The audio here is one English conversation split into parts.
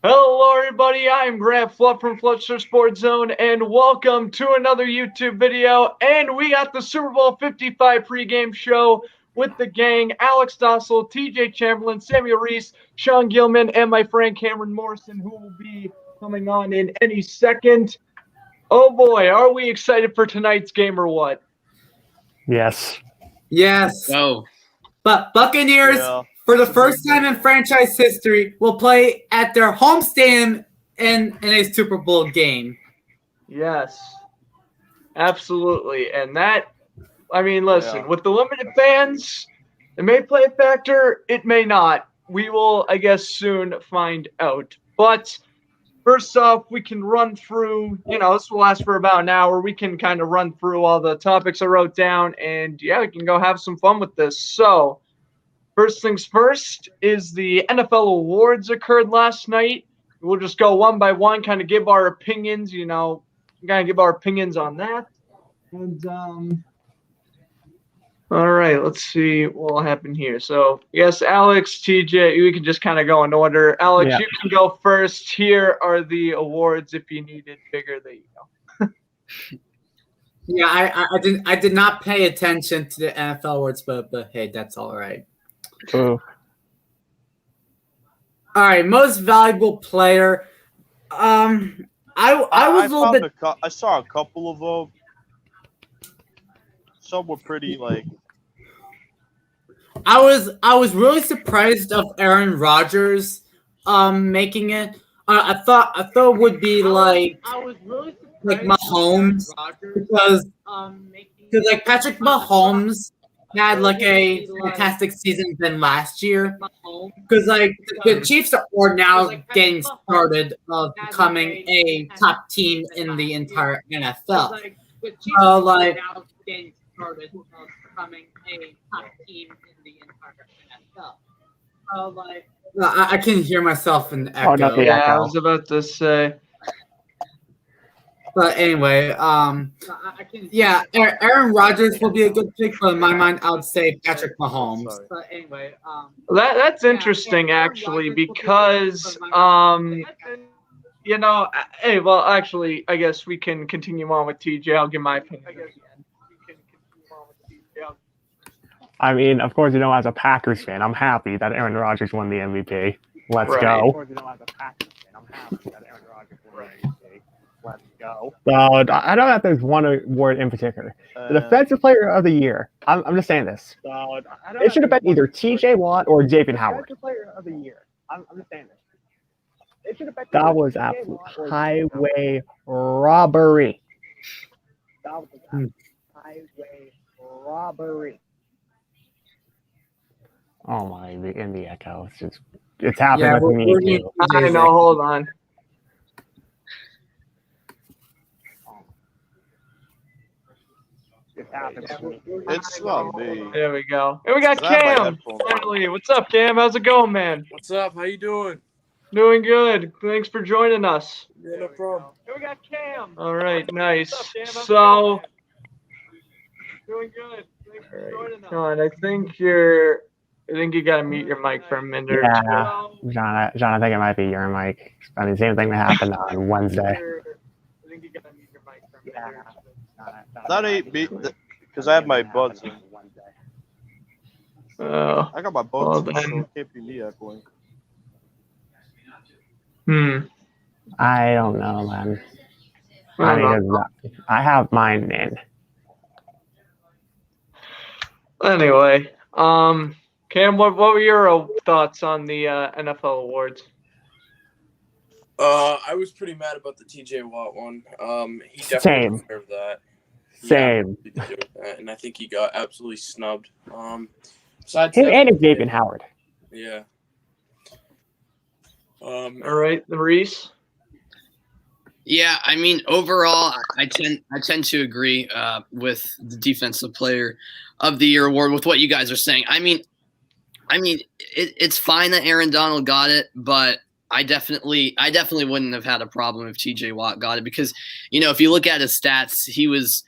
Hello, everybody. I'm Grant Fluff from Fletcher Sports Zone, and welcome to another YouTube video. And we got the Super Bowl 55 pregame show with the gang: Alex Stoessel, TJ Chamberlain, Samuel Reis, Shawn Gilman, and my friend Cameron Morrison, who will be coming on in any second. Oh boy, are we excited for tonight's game or what? Yes. Oh. But Buccaneers, for the first time in franchise history, will play at their home stadium in a Super Bowl game. Yes, absolutely. And that, I mean, listen, with the limited fans, it may play a factor, it may not. We will, I guess, soon find out. But first off, we can run through, this will last for about an hour. We can kind of run through all the topics I wrote down, and yeah, we can go have some fun with this. So, first things first is the NFL awards occurred last night. We'll just go one by one, kind of give our opinions, kind of give our opinions on that. And, all right, let's see what will happen here. So, yes, Alex, TJ, we can just kind of go in order. Alex, you can go first. Here are the awards. If you need it bigger, there you go. Yeah, I did not pay attention to the NFL awards, but hey, that's all right. Ooh. All right, most valuable player. I was a little bit. I saw a couple of them. Some were pretty like. I was really surprised of Aaron Rodgers making it. I thought it would be like Mahomes because like Patrick Mahomes had like a fantastic season than last year because like the Chiefs are now getting started of becoming a top team in the entire NFL. So like. Started of becoming a top team in the entire NFL. I can hear myself in the echo. Oh, yeah, I was about to say. But anyway, Aaron Rodgers will be a good pick, but in my mind, I would say Patrick Mahomes. But anyway, that's interesting actually because hey, well, actually, I guess we can continue on with TJ. I'll give my opinion. I mean, of course, as a Packers fan, I'm happy that Aaron Rodgers won the MVP. Let's go. Of course, as a Packers fan, I'm happy that Aaron Rodgers won the MVP. Let's go. So I know that there's one award in particular. The Defensive Player of the Year. I'm just saying this. It should have been either TJ Watt or Xavier Howard. Defensive Player of the Year. I'm just saying this. It should have been that was absolute highway robbery. That was highway robbery. Oh my! In the echo, it's happening with me too. I know. Hold on. It's happening. It's not me. There we go. And we got Cam. Finally, what's up, Cam? How's it going, man? What's up? How you doing? Doing good. Thanks for joining us. Yeah, no problem. And we got Cam. All right, nice. So, doing good. Thanks for joining us. Shawn, I think you got to mute your mic for a minute or two. John, I think it might be your mic. I mean, same thing that happened on Wednesday. I think you got to mute your mic for a minute or two. That ain't me, because I have my buds in. I got my buds in, so it can't be me echoing. I don't know, man. I have mine in. Anyway, Cam, what were your thoughts on the NFL awards? I was pretty mad about the TJ Watt one. He definitely deserved that. Same. And I think he got absolutely snubbed. Besides him and Xavier Howard. Yeah. All right, Reis. Yeah, I mean, overall, I tend to agree with the Defensive Player of the Year award with what you guys are saying. I mean, it's fine that Aaron Donald got it, but I definitely wouldn't have had a problem if TJ Watt got it because, if you look at his stats, he was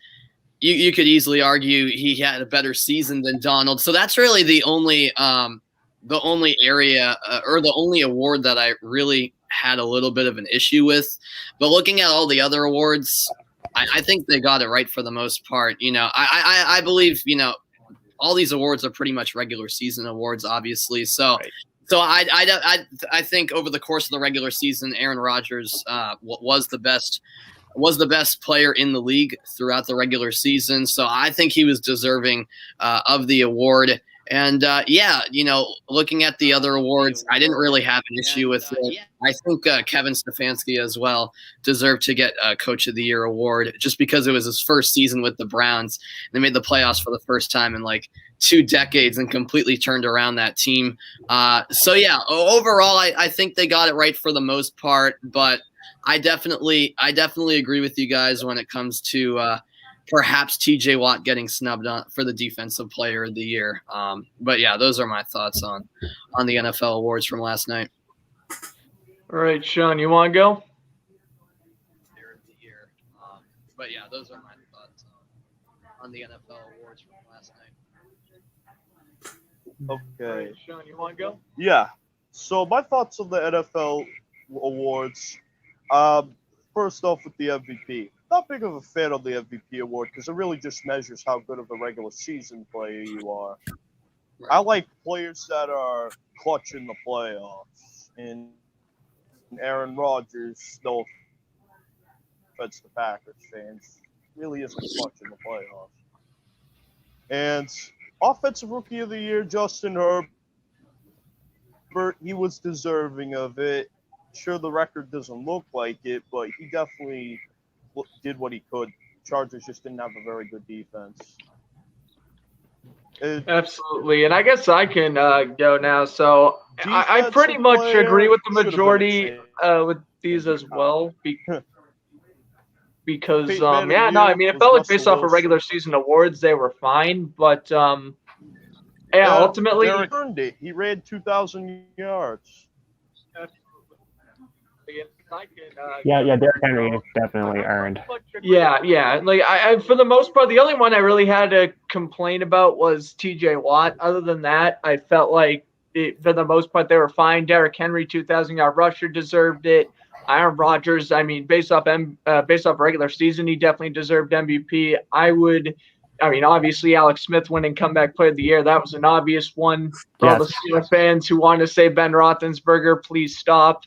you could easily argue he had a better season than Donald. So that's really the only area or the only award that I really had a little bit of an issue with. But looking at all the other awards, I think they got it right for the most part. I believe, all these awards are pretty much regular season awards, obviously. So, Right. so I think over the course of the regular season, Aaron Rodgers was the best player in the league throughout the regular season. So I think he was deserving of the award. And looking at the other awards, I didn't really have an issue with it. I think Kevin Stefanski as well deserved to get a Coach of the Year award just because it was his first season with the Browns. They made the playoffs for the first time in like 2 decades and completely turned around that team. Overall, I think they got it right for the most part. But I definitely agree with you guys when it comes to perhaps TJ Watt getting snubbed for the Defensive Player of the Year. But yeah, those are my thoughts on the NFL awards from last night. All right, Shawn, you want to go? But yeah, those are my thoughts on the NFL awards from last night. Okay. All right, Shawn, you want to go? Yeah. So my thoughts on the NFL awards. First off with the MVP. Not big of a fan of the MVP award because it really just measures how good of a regular season player you are. Right. I like players that are clutch in the playoffs. And Aaron Rodgers, no offense to Packers fans, really isn't clutch in the playoffs. And Offensive Rookie of the Year, Justin Herbert, he was deserving of it. Sure, the record doesn't look like it, but he definitely did what he could. Chargers just didn't have a very good defense. Absolutely, and I guess I can go now. So I pretty much agree with the majority with these as well. Because it felt like based off of regular season awards, they were fine. But ultimately, Derek earned it. He ran 2,000 yards. Derrick Henry definitely earned. Yeah. Like I for the most part, the only one I really had to complain about was TJ Watt. Other than that, I felt like for the most part they were fine. Derrick Henry, 2,000-yard rusher, deserved it. Aaron Rodgers, based off regular season, he definitely deserved MVP. Obviously Alex Smith winning comeback player of the year, that was an obvious one. For all the Steelers fans who want to say Ben Roethlisberger, please stop.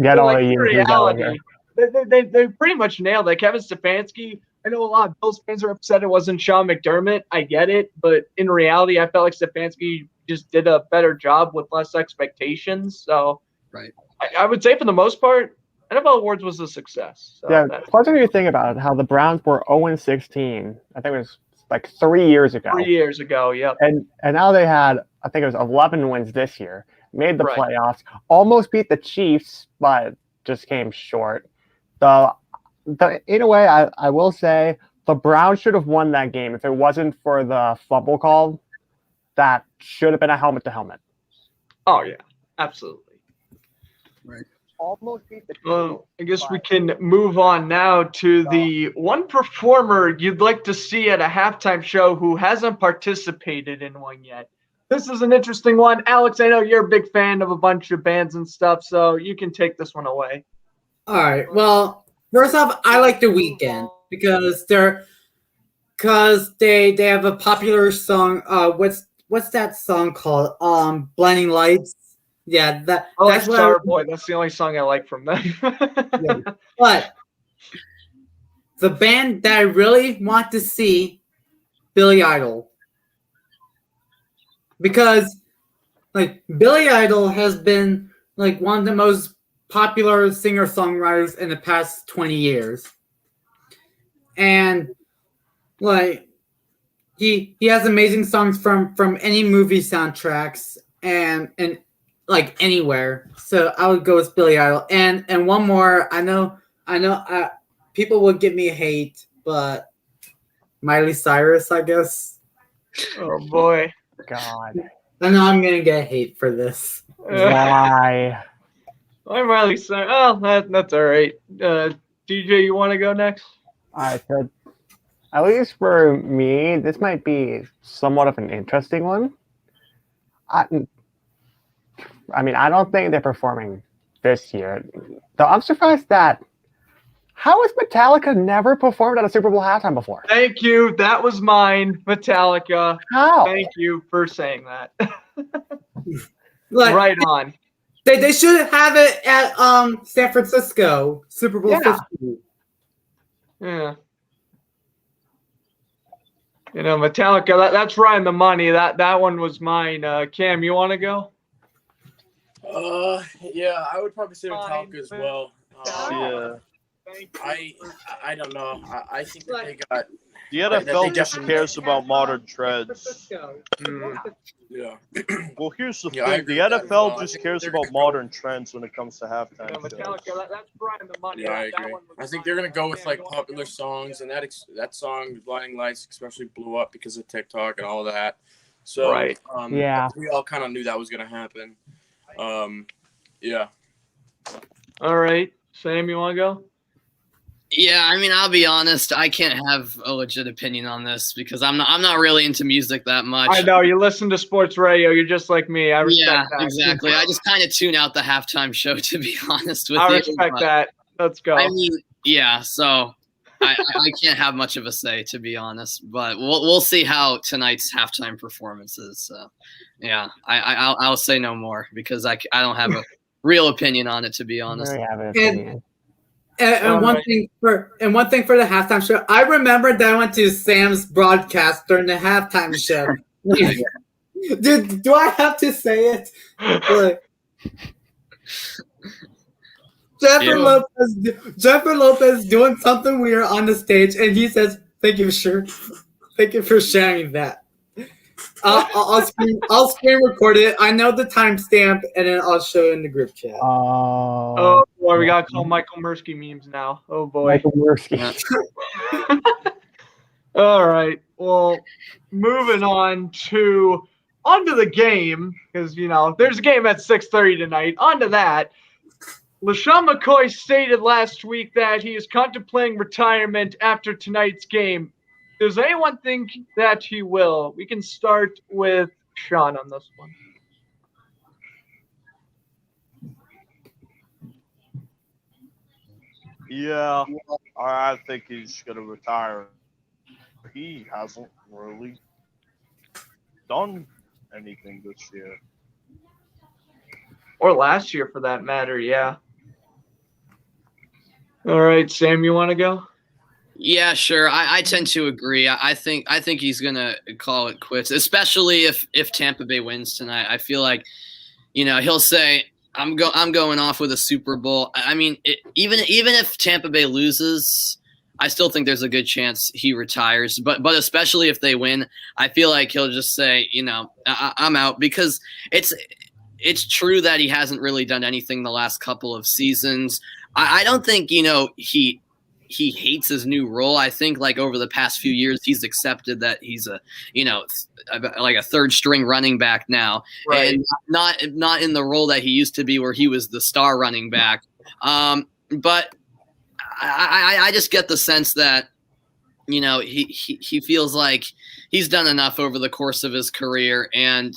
Get all like, of you. Reality, they pretty much nailed it. Kevin Stefanski, I know a lot of Bills fans are upset it wasn't Sean McDermott. I get it, but in reality, I felt like Stefanski just did a better job with less expectations. So, right, I would say for the most part, NFL awards was a success. So plus when you think about it, how the Browns were 0-16, I think it was like 3 years ago. 3 years ago, yep. And now they had, I think it was 11 wins this year. Made the playoffs, almost beat the Chiefs, but just came short. In a way, I will say the Browns should have won that game if it wasn't for the fumble call. That should have been a helmet-to-helmet. Oh yeah, absolutely. Right. Almost beat the Chiefs. Well, I guess we can move on now to the one performer you'd like to see at a halftime show who hasn't participated in one yet. This is an interesting one. Alex, I know you're a big fan of a bunch of bands and stuff, so you can take this one away. All right. Well, first off, I like The Weeknd because they have a popular song. What's that song called? Blinding Lights. Yeah, that's Starboy. That's the only song I like from them. Yeah. But the band that I really want to see, Billy Idol. Because, Billy Idol has been, one of the most popular singer-songwriters in the past 20 years. And, he has amazing songs from any movie soundtracks and anywhere. So I would go with Billy Idol. And one more, I know people will give me hate, but Miley Cyrus, I guess. Oh, boy. God. I know I'm gonna get hate for this. Why? I'm Riley saying, that's all right. DJ, you want to go next? All right, so at least for me, this might be somewhat of an interesting one. I mean, I don't think they're performing this year. Though I'm surprised that how has Metallica never performed at a Super Bowl halftime before? Thank you. That was mine, Metallica. How? Thank you for saying that. Like, right on. They should have it at San Francisco Super Bowl 50. Yeah. You know, Metallica, that's right on the money. That one was mine. Cam, you want to go? Yeah, I would probably say Metallica as well. Yeah. I don't know. I think that they got. The NFL just cares about modern trends. Yeah. Well, here's the Yeah, I thing. The agree with that as well. NFL just cares about modern trends when it comes to halftime shows. Metallica, that's right on the money. Yeah, I agree. I think they're gonna go with like popular songs, and that song, "Blinding Lights," especially blew up because of TikTok and all that. So, Right. Yeah. we all kind of knew that was gonna happen. Yeah. All right. Sam, you want to go? Yeah, I mean, I'll be honest. I can't have a legit opinion on this because I'm not really into music that much. I know. You listen to sports radio. You're just like me. I respect that. Exactly. I just kind of tune out the halftime show, to be honest with you. I respect that. Let's go. I mean, yeah, so I can't have much of a say, to be honest. But we'll see how tonight's halftime performance is. So, yeah, I'll say no more because I don't have a real opinion on it, to be honest. There you have it. And one thing for the halftime show, I remember that I went to Sam's broadcast during the halftime show. Do I have to say it? Like, Jennifer Lopez doing something weird on the stage, and he says, "Thank you for sharing that." I'll screen record it. I know the timestamp, and then I'll show it in the group chat. Oh boy, we gotta call Michael Mursky memes now. Oh boy. Michael Mursky. All right. Well, moving onto the game, because there's a game at 6:30 tonight. On to that. LeSean McCoy stated last week that he is contemplating retirement after tonight's game. Does anyone think that he will? We can start with Shawn on this one. Yeah, I think he's going to retire. He hasn't really done anything this year. Or last year, for that matter, yeah. All right, Sam, you want to go? Yeah, sure. I tend to agree. I think he's gonna call it quits, especially if Tampa Bay wins tonight. I feel like, he'll say, I'm going off with a Super Bowl. I mean, even if Tampa Bay loses, I still think there's a good chance he retires. But especially if they win, I feel like he'll just say, I'm out, because it's true that he hasn't really done anything the last couple of seasons. I don't think he hates his new role. I think like over the past few years, he's accepted that he's like a third string running back now, right. And not in the role that he used to be where he was the star running back. But I just get the sense that, he feels like he's done enough over the course of his career. And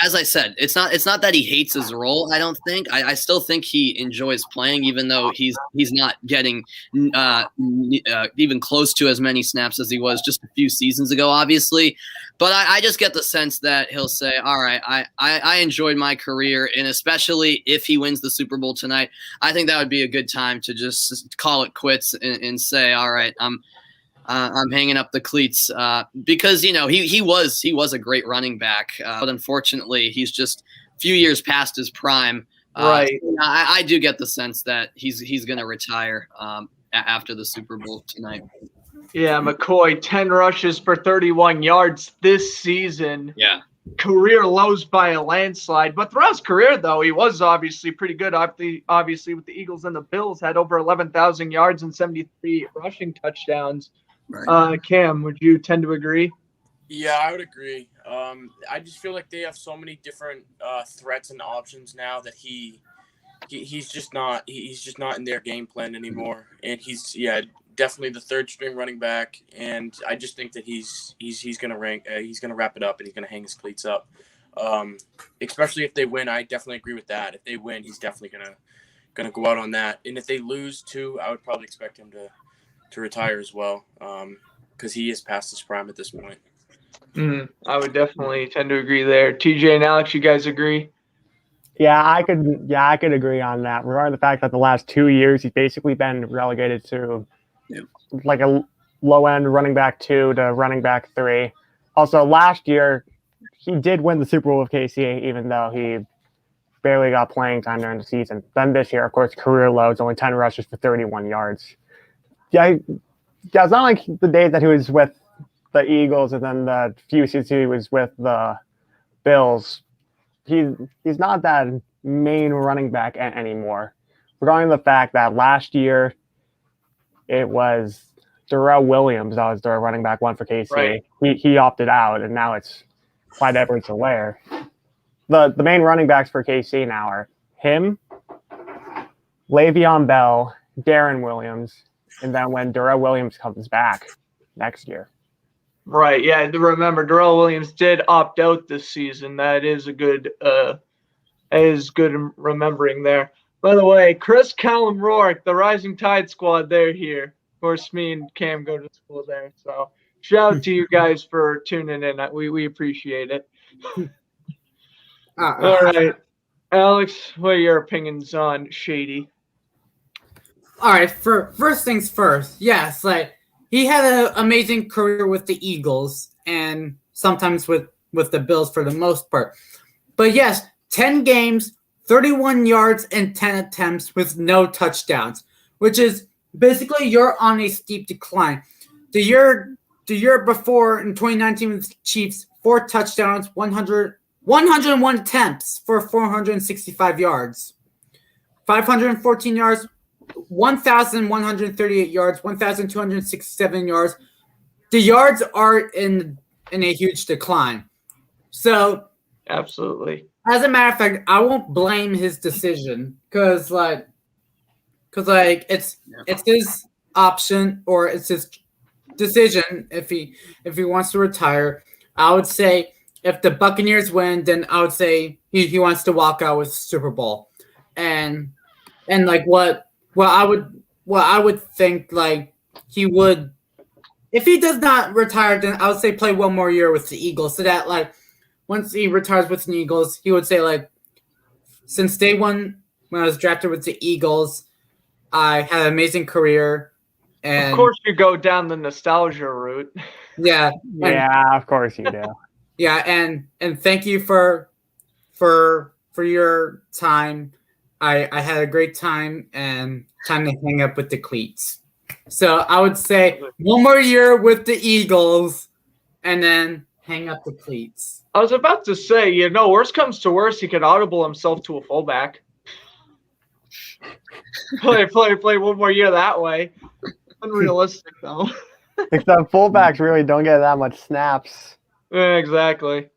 as I said, it's not that he hates his role. I don't think. I still think he enjoys playing, even though he's not getting even close to as many snaps as he was just a few seasons ago, obviously. But I just get the sense that he'll say, all right, I enjoyed my career, and especially if he wins the Super Bowl tonight, I think that would be a good time to just call it quits and say, all right, I'm hanging up the cleats because he was a great running back, but unfortunately he's just a few years past his prime. Right. So I do get the sense that he's going to retire after the Super Bowl tonight. Yeah, McCoy, 10 rushes for 31 yards this season. Yeah. Career lows by a landslide. But throughout his career, though, he was obviously pretty good. Obviously, with the Eagles and the Bills, had over 11,000 yards and 73 rushing touchdowns. Right. Cam, would you tend to agree? Yeah, I would agree. I just feel like they have so many different threats and options now that he's just not in their game plan anymore. And he's definitely the third string running back. And I just think that he's gonna wrap it up, and he's gonna hang his cleats up. Especially if they win. I definitely agree with that. If they win, he's definitely gonna go out on that. And if they lose too, I would probably expect him to retire as well, because he is past his prime at this point. I would definitely tend to agree there. TJ and Alex, you guys agree? Yeah, I could agree on that. Regarding the fact that the last 2 years he's basically been relegated to like a low end running back 2 to running back 3. Also, last year he did win the Super Bowl with KC, even though he barely got playing time during the season. Then this year, of course, career lows, only 10 rushes for 31 yards. Yeah, it's not like the days that he was with the Eagles and then the few seasons he was with the Bills. He's not that main running back anymore. Regarding the fact that last year it was Darrell Williams that was the running back 1 for KC. Right. He opted out, and now it's Clyde Edwards-Helaire. The main running backs for KC now are him, Le'Veon Bell, Darren Williams, and then when Darrell Williams comes back next year. Right. Yeah. Remember, Darrell Williams did opt out this season. That is good remembering there. By the way, Chris, Callum, Rourke, the Rising Tide squad, they're here. Of course, me and Cam go to school there. So shout out to you guys for tuning in. We appreciate it. All right. Alex, what are your opinions on Shady? All right. First things first. Yes, he had an amazing career with the Eagles and sometimes with the Bills for the most part. But yes, 10 games, 31 yards, and 10 attempts with no touchdowns, which is basically you're on a steep decline. The year before in 2019 with the Chiefs, 4 touchdowns, 101 attempts for 465 yards, 514 yards, 1,138 yards, 1,267 yards. The yards are in a huge decline. So absolutely. As a matter of fact, I won't blame his decision because it's his option or it's his decision if he wants to retire. I would say if the Buccaneers win, then I would say he wants to walk out with Super Bowl, and what I would think he would if he does not retire, then I would say play one more year with the Eagles so that once he retires with the Eagles, he would say since day one when I was drafted with the Eagles, I had an amazing career. And of course, you go down the nostalgia route. Yeah. Of course you do. Yeah, and thank you for your time. I had a great time and time to hang up with the cleats. So I would say one more year with the Eagles and then hang up the cleats. I was about to say, worst comes to worst, he could audible himself to a fullback. play one more year that way. Unrealistic, though. Except fullbacks really don't get that much snaps. Yeah, exactly.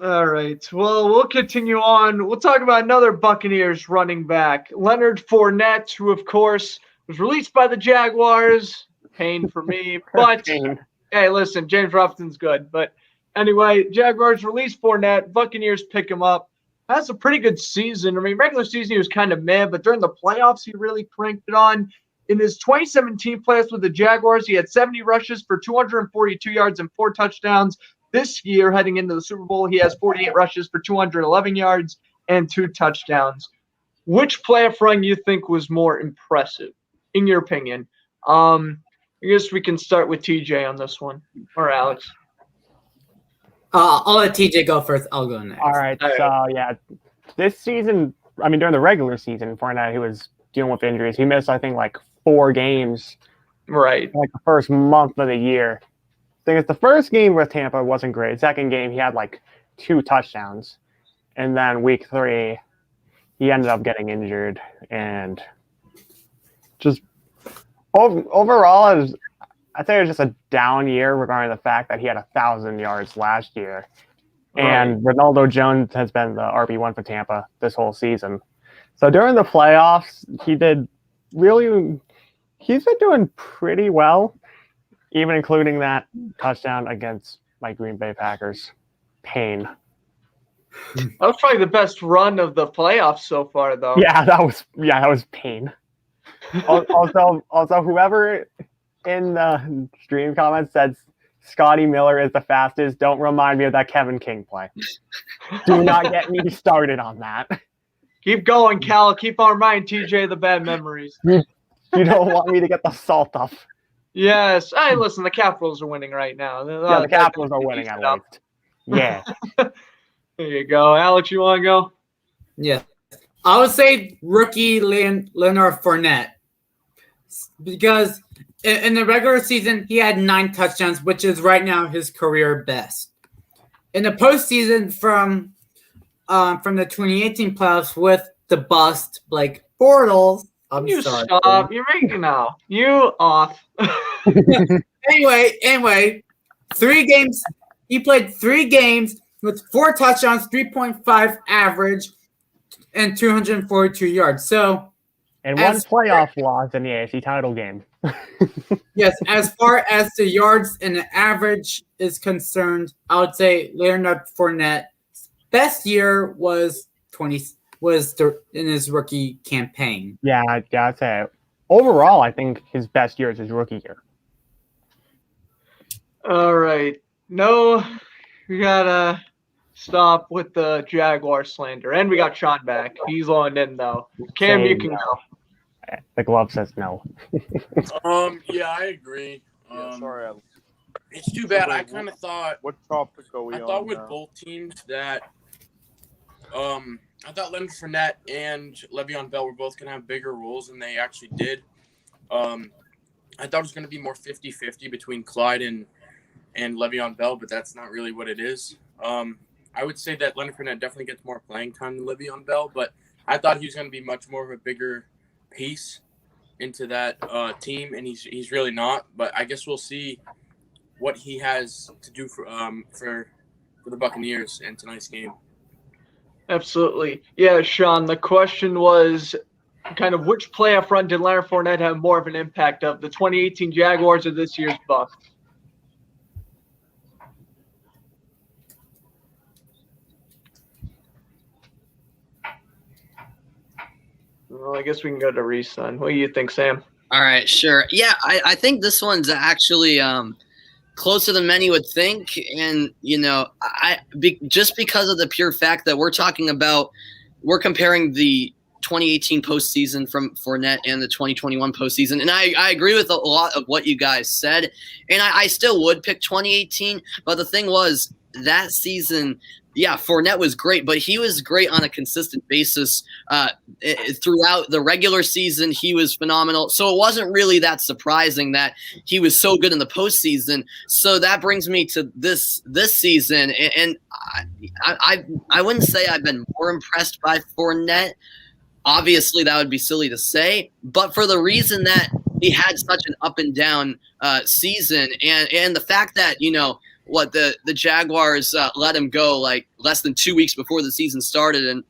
All right. Well, we'll continue on. We'll talk about another Buccaneers running back, Leonard Fournette, who, of course, was released by the Jaguars. Pain for me. But, hey, listen, James Robinson's good. But anyway, Jaguars released Fournette. Buccaneers pick him up. Has a pretty good season. I mean, regular season he was kind of meh, but during the playoffs he really cranked it on. In his 2017 playoffs with the Jaguars, he had 70 rushes for 242 yards and 4 touchdowns. This year, heading into the Super Bowl, he has 48 rushes for 211 yards and 2 touchdowns. Which playoff run you think was more impressive, in your opinion? I guess we can start with TJ on this one, or Alex. I'll let TJ go first. I'll go next. All right. So, yeah, this season, during the regular season, Fournette, he was dealing with injuries. He missed, I think, 4 games. Right. The first month of the year. I think it's the first game with Tampa wasn't great. Second game, he had 2 touchdowns. And then week 3, he ended up getting injured. And just overall, I'd say it was just a down year regarding the fact that he had 1,000 yards last year. Right. And Ronaldo Jones has been the RB1 for Tampa this whole season. So during the playoffs, he's been doing pretty well, even including that touchdown against my Green Bay Packers. Pain. That was probably the best run of the playoffs so far, though. Yeah, that was pain. Also, whoever in the stream comments said Scotty Miller is the fastest, don't remind me of that Kevin King play. Do not get me started on that. Keep going, Cal. Keep on reminding TJ the bad memories. You don't want me to get the salt off. Yes. Hey, listen, the Capitals are winning right now. Yeah, the Capitals are winning at least. Yeah. There you go. Alex, you want to go? Yeah. I would say rookie Leonard Fournette. Because in the regular season, he had 9 touchdowns, which is right now his career best. In the postseason from the 2018 playoffs with the bust, Blake Bortles. You sorry. Stop. You're making now. You off. Anyway, 3 games. He played 3 games with 4 touchdowns, 3.5 average, and 242 yards. So, and 1 playoff loss in the AFC title game. Yes, as far as the yards and the average is concerned, I would say Leonard Fournette's best year was in his rookie campaign. Yeah, I'd say overall, I think his best year is his rookie year. All right. No, we gotta stop with the Jaguar slander. And we got Shawn back. He's on in, though. Cam, you can go. The glove says no. Yeah, I agree. Sorry. It's too bad. I kind of thought. What topic are we on? I thought with now? both teams that. I thought Leonard Fournette and Le'Veon Bell were both going to have bigger roles than they actually did. I thought it was going to be more 50-50 between Clyde and Le'Veon Bell, but that's not really what it is. I would say that Leonard Fournette definitely gets more playing time than Le'Veon Bell, but I thought he was going to be much more of a bigger piece into that team, and he's really not. But I guess we'll see what he has to do for the Buccaneers in tonight's game. Absolutely. Yeah, Shawn, the question was kind of which playoff run did Leonard Fournette have more of an impact of, the 2018 Jaguars or this year's Bucs? Well, I guess we can go to Reis then. What do you think, Sam? All right, sure. Yeah, I think this one's actually closer than many would think. And, just because of the pure fact that we're comparing the 2018 postseason from Fournette and the 2021 postseason. And I agree with a lot of what you guys said. And I still would pick 2018. But the thing was, that season, yeah, Fournette was great, but he was great on a consistent basis throughout the regular season. He was phenomenal. So it wasn't really that surprising that he was so good in the postseason. So that brings me to this season. And I wouldn't say I've been more impressed by Fournette. Obviously, that would be silly to say, but for the reason that he had such an up and down season, and the fact that, the Jaguars let him go like less than 2 weeks before the season started, and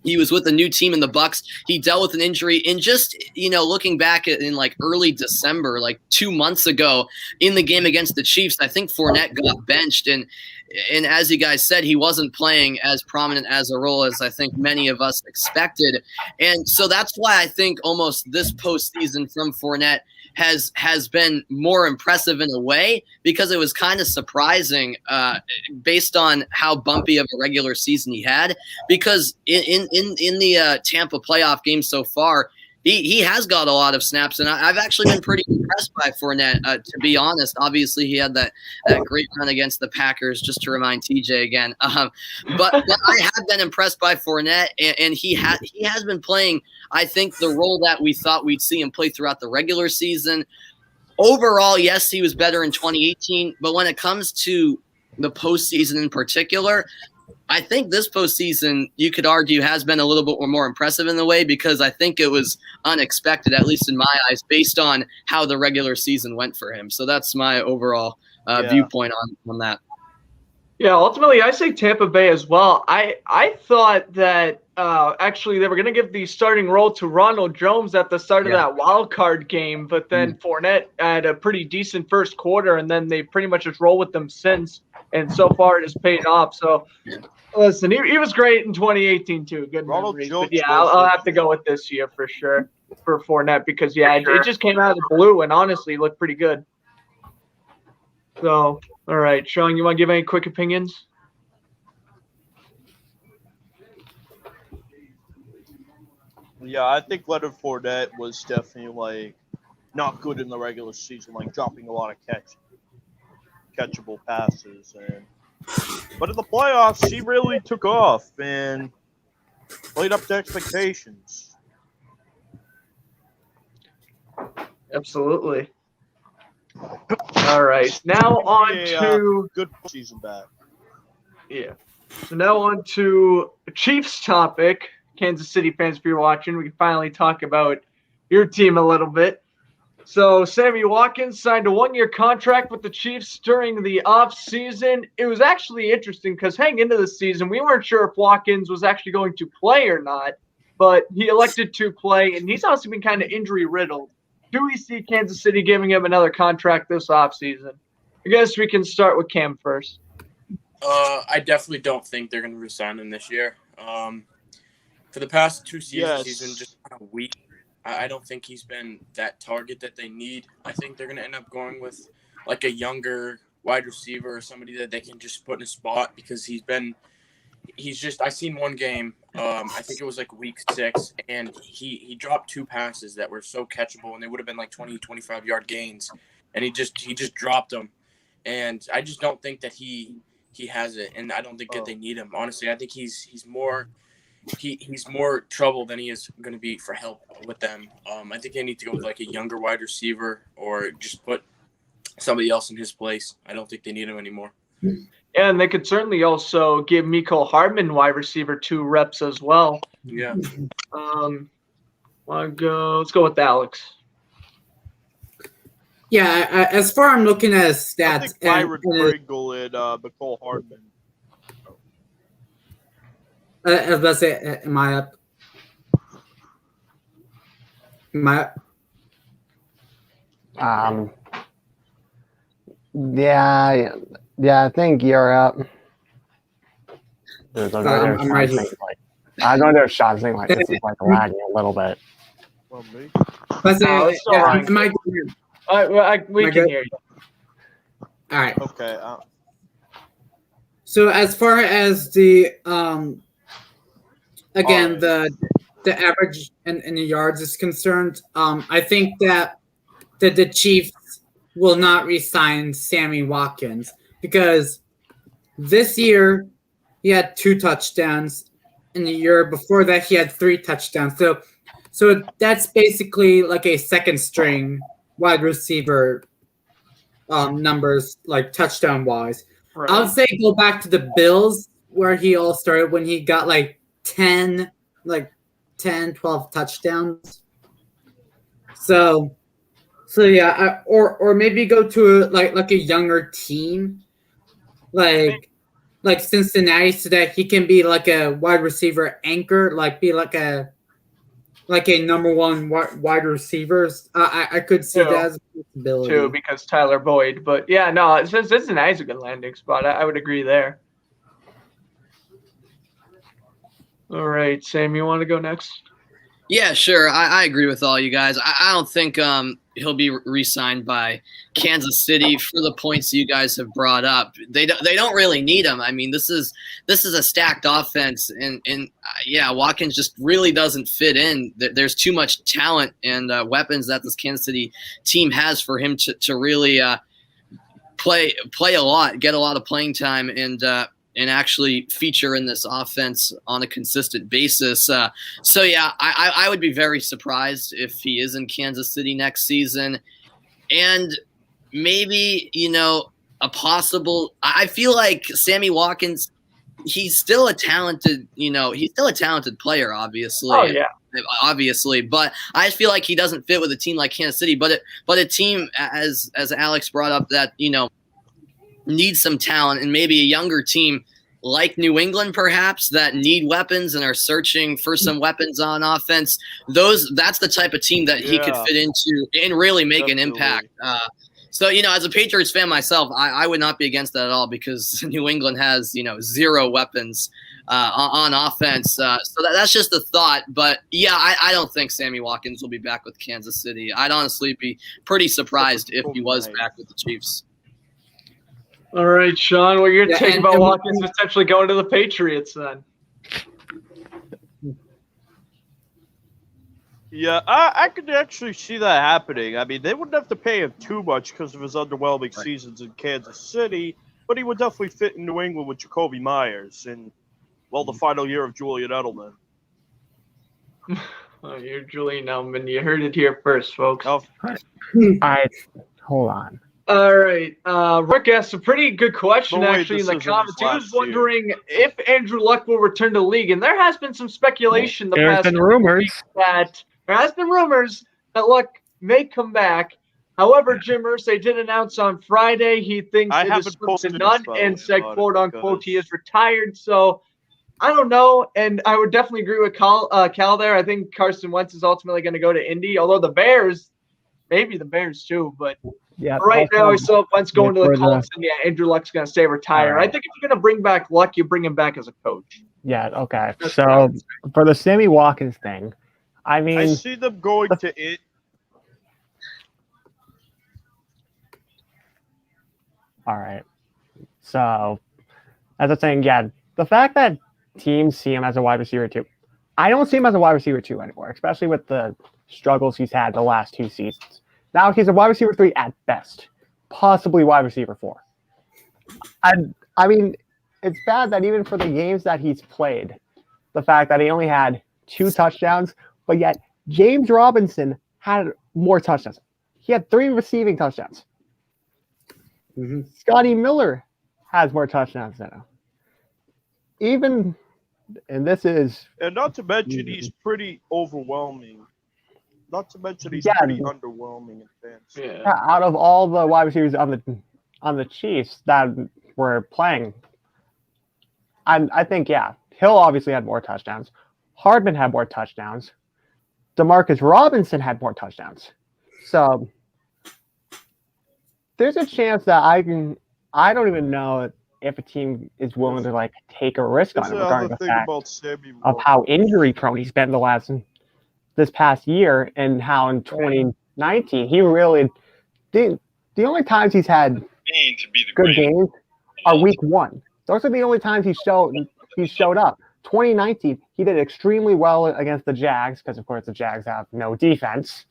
he was with a new team in the Bucs. He dealt with an injury, and just looking back in like early December, like 2 months ago, in the game against the Chiefs, I think Fournette got benched, and as you guys said, he wasn't playing as prominent as a role as I think many of us expected, and so that's why I think almost this postseason from Fournette has been more impressive in a way, because it was kind of surprising based on how bumpy of a regular season he had, because in the Tampa playoff game so far, he has got a lot of snaps, and I've actually been pretty impressed by Fournette, to be honest. Obviously, he had that great run against the Packers, just to remind TJ again. But I have been impressed by Fournette, and he has been playing, I think, the role that we thought we'd see him play throughout the regular season. Overall, yes, he was better in 2018, but when it comes to the postseason in particular, I think this postseason, you could argue, has been a little bit more impressive in the way, because I think it was unexpected, at least in my eyes, based on how the regular season went for him. So that's my overall viewpoint on that. Yeah, ultimately, I say Tampa Bay as well. I thought that actually they were going to give the starting role to Ronald Jones at the start of that wild card game, but then Fournette had a pretty decent first quarter, and then they pretty much just roll with them since, and so far it has paid off. So, listen, he was great in 2018 too. Good memories. But yeah, I'll have to go with this year for sure for Fournette because, yeah, it just came out of the blue and honestly looked pretty good. So, all right, Shawn, you want to give any quick opinions? Yeah, I think Leonard Fournette was definitely like not good in the regular season, like dropping a lot of catchable passes, but in the playoffs he really took off and played up to expectations. Absolutely. All right, now on to good season back. Yeah. So now on to the Chiefs topic. Kansas City fans, if you're watching, we can finally talk about your team a little bit. So Sammy Watkins signed a 1-year contract with the Chiefs during the offseason. It was actually interesting because heading into the season, we weren't sure if Watkins was actually going to play or not, but he elected to play, and he's also been kind of injury-riddled. Do we see Kansas City giving him another contract this offseason? I guess we can start with Cam first. I definitely don't think they're going to resign him this year. For the past 2 seasons, he's been just kind of weak. I don't think he's been that target that they need. I think they're going to end up going with like a younger wide receiver or somebody that they can just put in a spot because I seen one game. I think it was like week 6, and he dropped 2 passes that were so catchable, and they would have been like 20, 25-yard gains, and he just dropped them. And I just don't think that he has it, and I don't think that they need him. Honestly, I think he's more trouble than he is going to be for help with them. I think they need to go with like a younger wide receiver or just put somebody else in his place. I don't think they need him anymore. And they could certainly also give Mecole Hardman wide receiver 2 reps as well. Yeah. Let's go with Alex. Yeah, as far as I'm looking at his stats, I think Byron Pringle and Mecole Hardman. I was about to say, am I up? Yeah, I think you're up. I'm right here. I know there's shots saying like this is like lagging a little bit. Well, me. We can hear you. All right. Okay. So as far as the again the average in the yards is concerned, I think that the Chiefs will not re-sign Sammy Watkins because this year he had 2 touchdowns. In the year before that, he had 3 touchdowns. So that's basically like a second string wide receiver numbers, like touchdown wise. Right. I would say go back to the Bills where he all started when he got like 10, 12 touchdowns. So yeah, or maybe go to like a younger team, like Cincinnati, so that he can be like a wide receiver anchor, be like a number 1 wide receivers. I could see that as a possibility. Too, because Tyler Boyd. But yeah, no, Cincinnati's a good landing spot. I would agree there. All right, Sam, you want to go next? Yeah, sure. I agree with all you guys. I don't think he'll be re-signed by Kansas City for the points you guys have brought up. They don't really need him. I mean, this is a stacked offense, and Watkins just really doesn't fit in. There's too much talent and weapons that this Kansas City team has for him to really play a lot, get a lot of playing time, and actually feature in this offense on a consistent basis. So yeah, I would be very surprised if he is in Kansas City next season. And maybe, a possible – I feel like Sammy Watkins, he's still a talented player, obviously. Oh, yeah. Obviously, but I feel like he doesn't fit with a team like Kansas City. But a team, as Alex brought up, that, need some talent, and maybe a younger team like New England, perhaps, that need weapons and are searching for some weapons on offense. That's the type of team that he could fit into and really make an impact. So, as a Patriots fan myself, I would not be against that at all, because New England has, zero weapons on offense. So that's just a thought. But, yeah, I don't think Sammy Watkins will be back with Kansas City. I'd honestly be pretty surprised if he was back with the Chiefs. All right, Shawn, what are your take about Watkins potentially going to the Patriots then? Yeah, I could actually see that happening. I mean, they wouldn't have to pay him too much because of his underwhelming seasons in Kansas City, but he would definitely fit in New England with Jacoby Myers and, the final year of Julian Edelman. Oh, you're Julian Edelman. You heard it here first, folks. Hold on. All right. Rick asked a pretty good question, actually, in the comments. He was wondering if Andrew Luck will return to the league. And there has been some speculation There has been rumors that Luck may come back. However, Jim Irsay did announce on Friday he thinks it is slim to none and said, quote-unquote, he is retired. So I don't know. And I would definitely agree with Cal there. I think Carson Wentz is ultimately going to go to Indy, although the Bears, maybe the Bears too, but right now I still have Wentz going to the Colts, and Andrew Luck's going to stay retired. I think if you're going to bring back Luck, you bring him back as a coach. Yeah, okay. So for the Sammy Watkins thing, I see them going to it. All right. So as a thing, the fact that teams see him as a wide receiver 2, I don't see him as a wide receiver 2 anymore, especially with the struggles he's had the last 2 seasons. Now he's a wide receiver 3 at best, possibly wide receiver 4. I mean, it's bad that even for the games that he's played, the fact that he only had 2 touchdowns, but yet James Robinson had more touchdowns. He had 3 receiving touchdowns. Scotty Miller has more touchdowns than him. And not to mention he's pretty overwhelming. Not to mention he's pretty underwhelming in fantasy. Yeah, out of all the wide receivers on the Chiefs that were playing, I think Hill obviously had more touchdowns. Hardman had more touchdowns. Demarcus Robinson had more touchdowns. So there's a chance that I don't even know if a team is willing to take a risk on him regarding the fact of how injury prone he's been this past year, and how in 2019 he really the only times he's had good games are week 1. Those are the only times he showed up. 2019 he did extremely well against the Jags, because of course the Jags have no defense,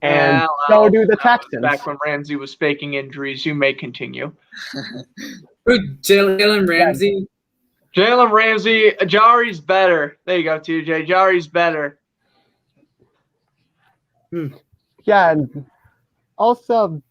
and so do the Texans. Back when Ramsey was faking injuries. You may continue. Jalen Ramsey. Jalen Ramsey. Jari's better. There you go, TJ. Jari's better. Yeah, and also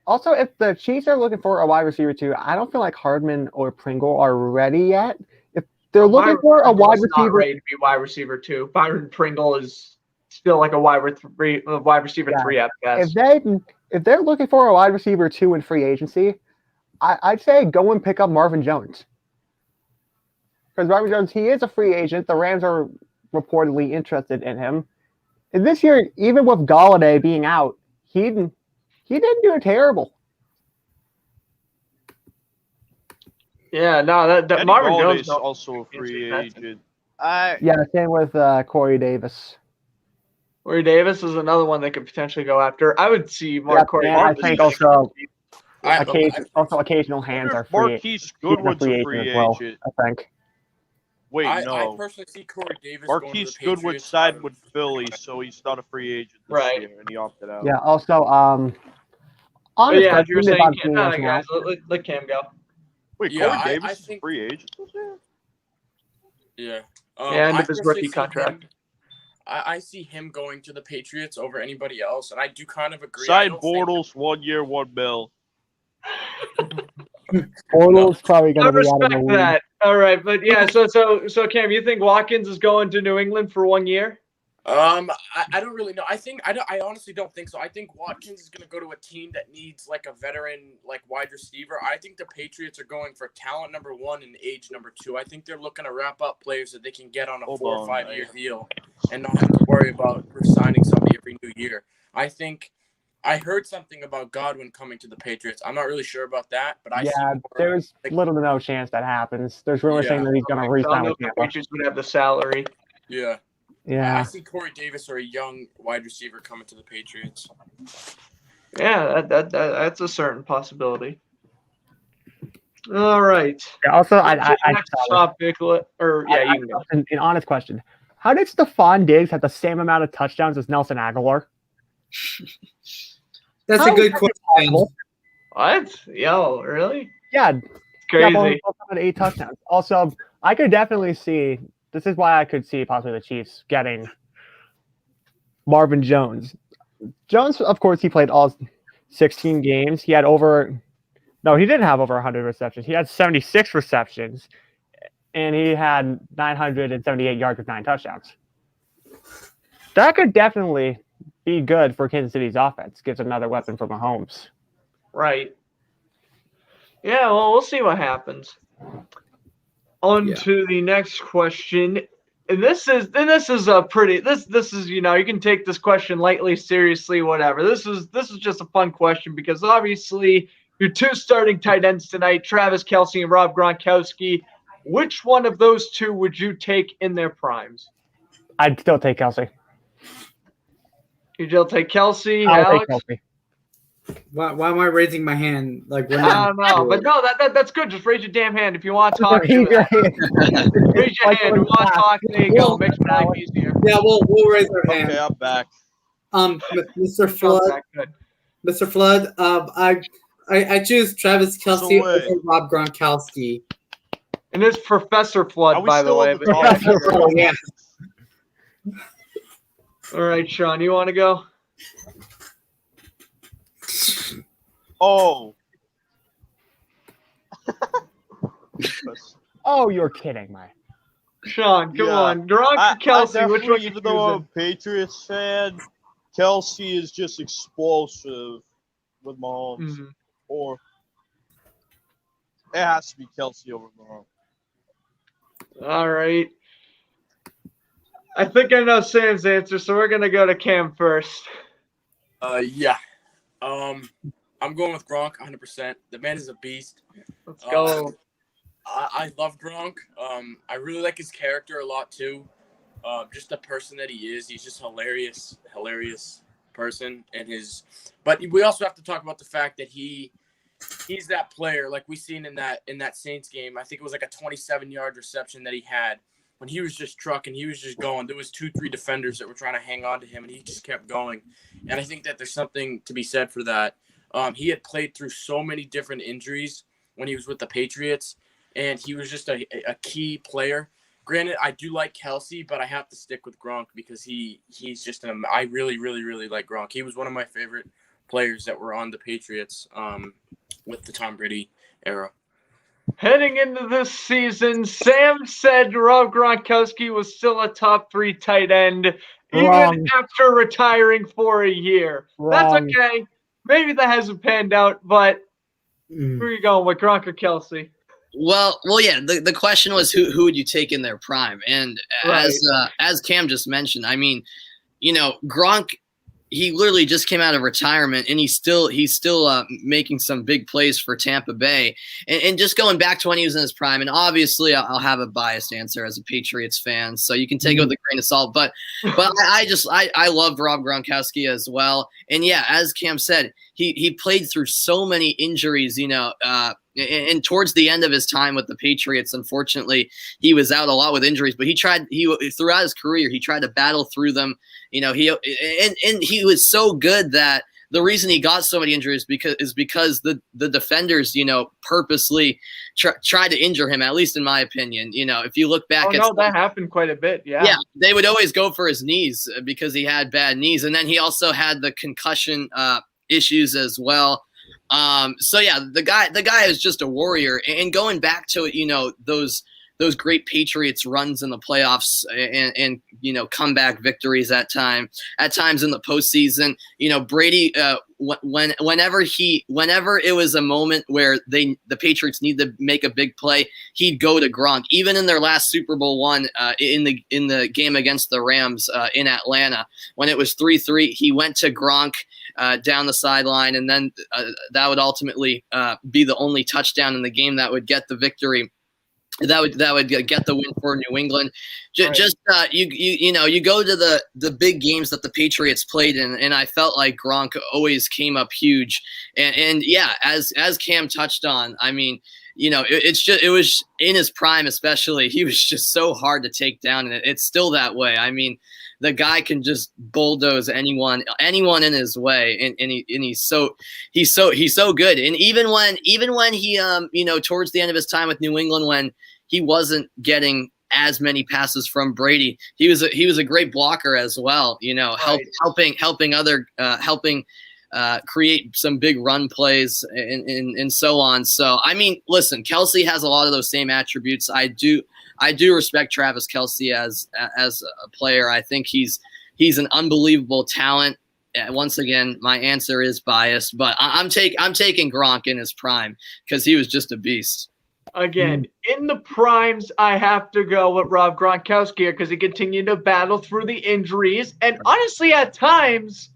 if the Chiefs are looking for a wide receiver 2, I don't feel like Hardman or Pringle are ready yet. If they're looking for a wide receiver, not ready to be wide receiver 2. Byron Pringle is still like a wide receiver 3 at best. If they're looking for a wide receiver 2 in free agency, I'd say go and pick up Marvin Jones. Because Marvin Jones, he is a free agent. The Rams are reportedly interested in him. And this year, even with Golladay being out, he didn't do terrible. Yeah, no, that Marvin Jones is also a free agent. Same with Corey Davis. Corey Davis is another one they could potentially go after. I would see Corey Davis. I think also occasional hands are free. Marquise Goodwin's a free agent. I think. Wait, no. I personally see Corey Davis. Marquise Goodwin signed with Philly, so he's not a free agent this year, and he opted out. Yeah. Also, if you're saying guys, let Cam go. Wait, Corey Davis is a free agent this year? Yeah. End of his rookie contract. I see him going to the Patriots over anybody else, and I do kind of agree. Sign Bortles 1 year, $1 million. Bortles probably going to be out of the league. That. All right, but so Cam, you think Watkins is going to New England for 1 year? I don't really know. I honestly don't think so. I think Watkins is going to go to a team that needs like a veteran, like wide receiver. I think the Patriots are going for talent number 1 and age number 2. I think they're looking to wrap up players that they can get on a 4 or 5 year deal and not have to worry about signing somebody every new year. I think I heard something about Godwin coming to the Patriots. I'm not really sure about that, but there's little to no chance that happens. There's rumors saying that he's going to re-sign with Tampa. The Patriots would have the salary. Yeah. Yeah. I see Corey Davis or a young wide receiver coming to the Patriots. Yeah, that's a certain possibility. All right. Yeah, also, next topic, you can go. An honest question. How did Stephon Diggs have the same amount of touchdowns as Nelson Aguilar? That's a good question. What? Yo, really? Yeah. It's crazy. Yeah, both had 8 touchdowns. Also, I could definitely see. This is why I could see possibly the Chiefs getting Marvin Jones. Jones, of course, he played all 16 games. He had he didn't have over 100 receptions. He had 76 receptions, and he had 978 yards with 9 touchdowns. That could definitely be good for Kansas City's offense. Gives another weapon for Mahomes. Right. Yeah, well, we'll see what happens. On to the next question. And this is a pretty this is, you can take this question lightly, seriously, whatever. This is just a fun question because obviously your 2 starting tight ends tonight, Travis Kelce and Rob Gronkowski. Which one of those 2 would you take in their primes? I'd still take Kelce. You'd still take Kelce, I'll Alex? take Kelce. Why am I raising my hand? Like, I don't know, but no, that's good. Just raise your damn hand if you want to talk. Raise your hand. If you want to talk, there you go. Makes my life easier. Yeah, we'll raise our hand. Okay, I'm back. Mr. Flood. Mr. Flood. I choose Travis Kelce over Rob Gronkowski. And it's Professor Flood, by the way. Yeah. All right, Shawn, you want to go? Oh. Oh, you're kidding me. Shawn, come on. Gronk or Kelce, which one you even though I'm a Patriots fan, Kelce is just explosive with Mahomes. Mm-hmm. Or it has to be Kelce over Mahomes. All right. I think I know Sam's answer, so we're going to go to Cam first. Yeah. I'm going with Gronk 100%. The man is a beast. Let's go. I love Gronk. I really like his character a lot too. Just the person that he is. He's just hilarious person. But we also have to talk about the fact that he's that player like we seen in that Saints game. I think it was like a 27-yard reception that he had when he was just trucking. He was just going. There was 2-3 defenders that were trying to hang on to him, and he just kept going. And I think that there's something to be said for that. He had played through so many different injuries when he was with the Patriots, and he was just a key player. Granted, I do like Kelce, but I have to stick with Gronk because he's just I really, really, really like Gronk. He was one of my favorite players that were on the Patriots with the Tom Brady era. Heading into this season, Sam said Rob Gronkowski was still a top 3 tight end, even after retiring for a year. That's okay. Maybe that hasn't panned out, but who are you going with, Gronk or Kelce? Well, yeah. The question was who would you take in their prime, and as Cam just mentioned, I mean, Gronk, he literally just came out of retirement, and he's still making some big plays for Tampa Bay, and just going back to when he was in his prime. And obviously, I'll have a biased answer as a Patriots fan, so you can take it with a grain of salt. But I love Rob Gronkowski as well. And yeah, as Cam said, he played through so many injuries, and towards the end of his time with the Patriots, unfortunately, he was out a lot with injuries. But throughout his career, he tried to battle through them. He was so good that the reason he got so many injuries is because the defenders, purposely tried to injure him. At least in my opinion, if you look back, that happened quite a bit. Yeah, they would always go for his knees because he had bad knees, and then he also had the concussion issues as well. So yeah, the guy is just a warrior. And going back to those those great Patriots runs in the playoffs and comeback victories at times in the postseason. Brady, whenever it was a moment where the Patriots need to make a big play, he'd go to Gronk. Even in their last Super Bowl one in the game against the Rams in Atlanta, when it was 3-3, he went to Gronk down the sideline, and then that would ultimately be the only touchdown in the game that would get the victory. That would get the win for New England. You go to the big games that the Patriots played in, and I felt like Gronk always came up huge. And yeah, as Cam touched on, I mean, it was in his prime, especially. He was just so hard to take down, and it's still that way. I mean, the guy can just bulldoze anyone in his way, and he's so good. And even when he towards the end of his time with New England, when he wasn't getting as many passes from Brady, he was a great blocker as well. Helping create some big run plays and so on. So I mean, listen, Kelce has a lot of those same attributes. I do respect Travis Kelce as a player. I think he's an unbelievable talent. Once again, my answer is biased, but I'm taking Gronk in his prime because he was just a beast. Again, in the primes, I have to go with Rob Gronkowski here because he continued to battle through the injuries, and honestly, at times,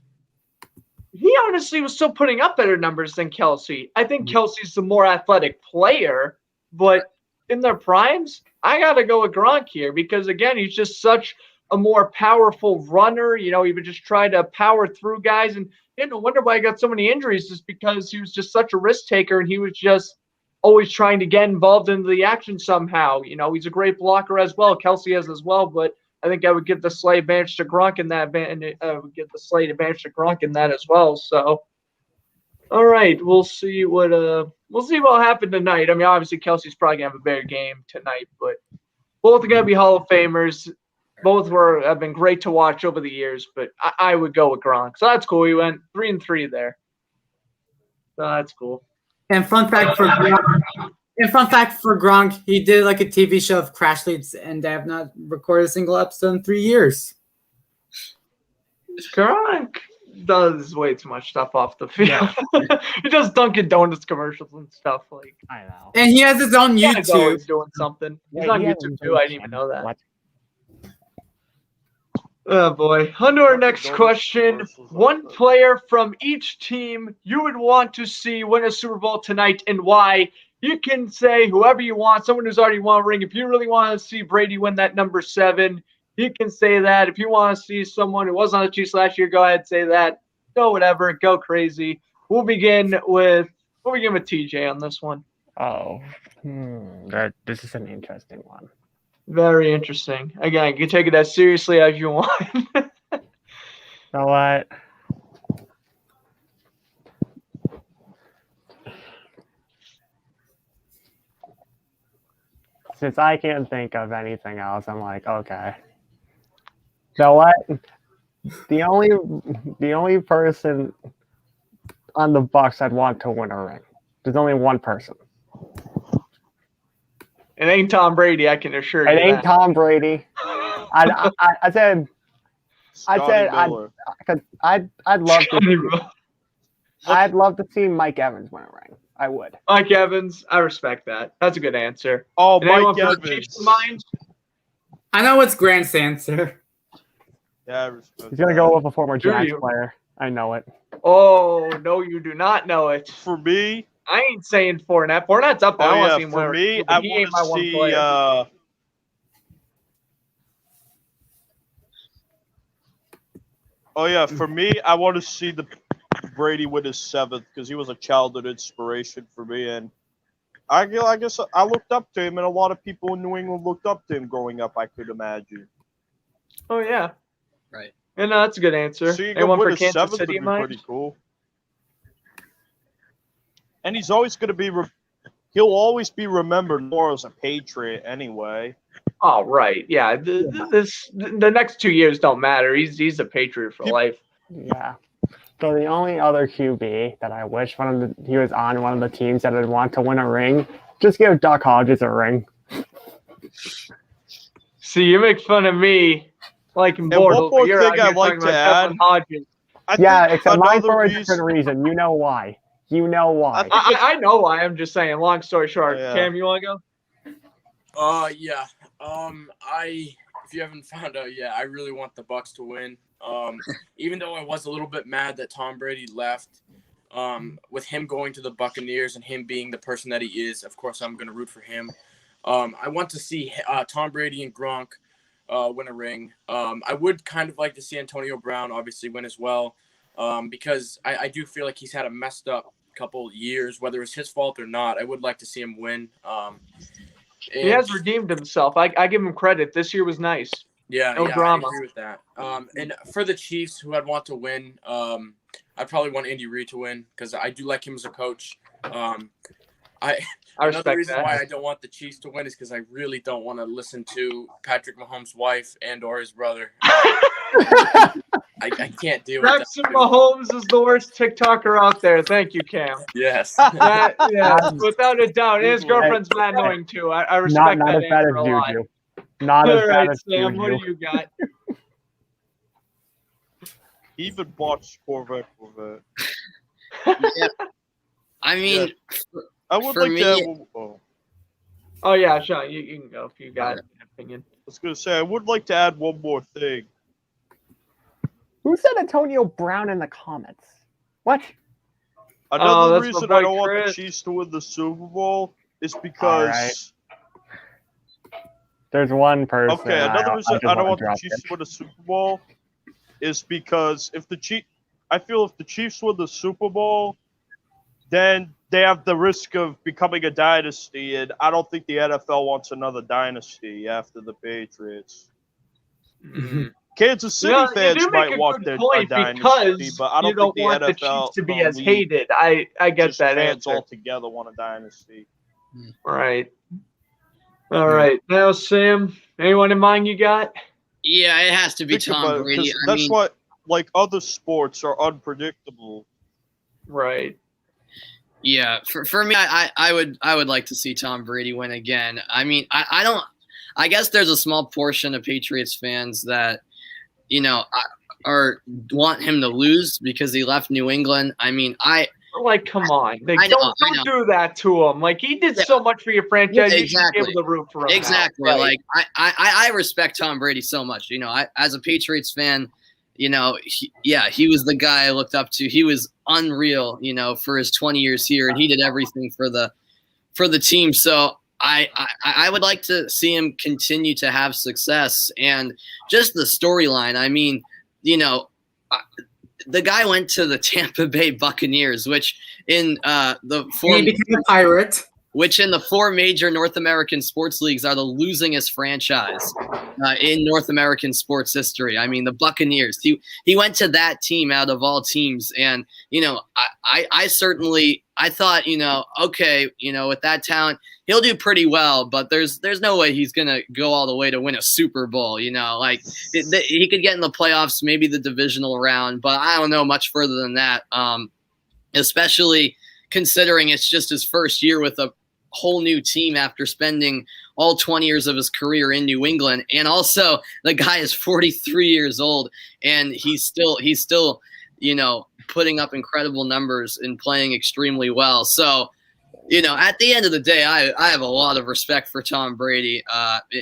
he honestly was still putting up better numbers than Kelce. I think Kelsey's the more athletic player, but in their primes, I got to go with Gronk here because, again, he's just such a more powerful runner. He would just try to power through guys. And no wonder why he got so many injuries, just because he was just such a risk taker and he was just always trying to get involved into the action somehow. He's a great blocker as well. Kelce is as well, but I think I would give the slight advantage to Gronk in that, and I would give the slight advantage to Gronk in that as well. So, all right, we'll see what will happen tonight. I mean, obviously Kelsey's probably gonna have a better game tonight, but both are gonna be Hall of Famers. Both have been great to watch over the years, but I would go with Gronk. So that's cool. We went 3-3 there. So that's cool. And fun fact for Gronk, he did like a TV show of crash leads, and they have not recorded a single episode in 3 years. Gronk does way too much stuff off the field. Yeah. He does Dunkin' Donuts commercials and stuff. Like, I know. And he has his own YouTube. He's always doing something. He's on YouTube too. I didn't even know that. What? Oh boy. On to our next question. One player from each team you would want to see win a Super Bowl tonight and why. You can say whoever you want, someone who's already won a ring. If you really want to see Brady win that number 7, you can say that. If you want to see someone who was on the Chiefs last year, go ahead and say that. Go whatever. Go crazy. We'll begin with TJ on this one. Oh, this is an interesting one. Very interesting. Again, you can take it as seriously as you want. You know what? Since I can't think of anything else, I'm like, okay. You know what? The only person on the Bucs I'd want to win a ring. There's only one person. It ain't Tom Brady, I can assure you. It ain't Tom Brady. I'd love to see Mike Evans win a ring. I would. Mike Evans, I respect that. That's a good answer. Oh, Mike Evans. I know it's Grant's answer. Yeah, I respect He's gonna go with a former Giants player. I know it. Oh no, you do not know it. For me, I ain't saying Fournette. Fournette's up there. Oh, I want to see yeah, him for win. me, I want to see. Oh yeah, for me, I want to see the Brady win his 7th because he was a childhood inspiration for me, and I guess I looked up to him, and a lot of people in New England looked up to him growing up. I could imagine. Oh yeah, right. And that's a good answer. Seeing Anyone him for win his Kansas 7th City would be pretty cool. And he's always going to be. He'll always be remembered more as a Patriot anyway. Oh right, yeah. The next 2 years don't matter. He's a Patriot for life. Yeah. So the only other QB that I wish he was on one of the teams that I'd want to win a ring, just give Doc Hodges a ring. See, you make fun of me liking And one Bortles, more but you're thing out here I'd like talking to about add. Devlin Hodges. Yeah, except mine another for a reason- different reason. You know why. You know why. I know why. I'm just saying. Long story short, Yeah. Cam, you want to go? Yeah. If you haven't found out yet, I really want the Bucks to win. Even though I was a little bit mad that Tom Brady left, with him going to the Buccaneers and him being the person that he is, of course I'm going to root for him. I want to see Tom Brady and Gronk win a ring. I would kind of like to see Antonio Brown obviously win as well, because I do feel like he's had a messed up couple years, whether it's his fault or not. I would like to see him win. He has redeemed himself. I give him credit. This year was nice. No drama. I agree with that. And for the Chiefs, who I'd want to win, I probably want Andy Reid to win because I do like him as a coach. I Another respect reason that. why I don't want the Chiefs to win is because I really don't want to listen to Patrick Mahomes' wife and or his brother. I can't deal with Jackson Mahomes is the worst TikToker out there. Thank you, Cam. Yes. Without a doubt. And his girlfriend's mad annoying too. I respect not that as bad answer as a lot. Juju. Not All as right, bad as Sam, what do Juju. you got? Even bought Corvette. Yeah. I mean, I would For like me- to add one, Oh, yeah, Shawn, you can go if you got an opinion. I was going to say, I would like to add one more thing. Who said Antonio Brown in the comments? What? Another that's my reason boy I don't want the Chris. Chiefs to win the Super Bowl is because... There's one person. Okay, another reason just I don't wanna want the drop Chiefs it. to win the Super Bowl is because I feel if the Chiefs win the Super Bowl, then they have the risk of becoming a dynasty, and I don't think the NFL wants another dynasty after the Patriots. Kansas City You fans do make might a want good their point dynasty, because but I you don't don't think want the the NFL Chiefs to be as league, hated. I get just that fans answer. altogether want a dynasty. Right. All right. Now, Sam, anyone in mind you got? yeah, it has to be Think Tom about it, Brady. 'cause I that's mean, what, like, other sports are unpredictable. Right. yeah, for me, I would like to see Tom Brady win again. I mean, I guess there's a small portion of Patriots fans that, want him to lose because he left New England. I mean, Like, come on. Like, I know, don't do that to him. Like, he did so much for your franchise. Yeah, You should be exactly. able to root for him now. Exactly. Right. Like I respect Tom Brady so much. As a Patriots fan, he was the guy I looked up to. He was unreal, for his 20 years here, and he did everything for the team. So I would like to see him continue to have success and just the storyline. I mean, the guy went to the Tampa Bay Buccaneers, which in the four And he became a pirate. which in the four major North American sports leagues are the losingest franchise in North American sports history. I mean, the Buccaneers. He went to that team out of all teams, and I thought, okay, with that talent, he'll do pretty well, but there's no way he's gonna go all the way to win a Super Bowl. He could get in the playoffs, maybe the divisional round, but I don't know much further than that. Especially considering it's just his first year with a whole new team after spending all 20 years of his career in New England. And also the guy is 43 years old and he's still, putting up incredible numbers and playing extremely well. So, at the end of the day, I have a lot of respect for Tom Brady.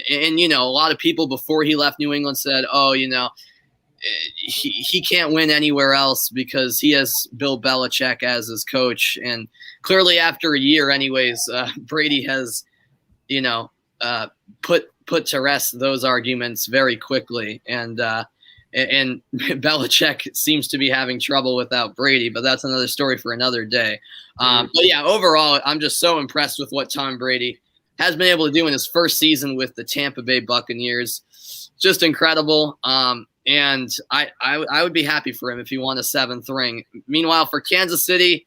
And a lot of people before he left New England said, he can't win anywhere else because he has Bill Belichick as his coach. And clearly after a year anyways, Brady has, put to rest those arguments very quickly. And Belichick seems to be having trouble without Brady, but that's another story for another day. But yeah, overall, I'm just so impressed with what Tom Brady has been able to do in his first season with the Tampa Bay Buccaneers. Just incredible. And I would be happy for him if he won a 7th ring. Meanwhile, for Kansas City,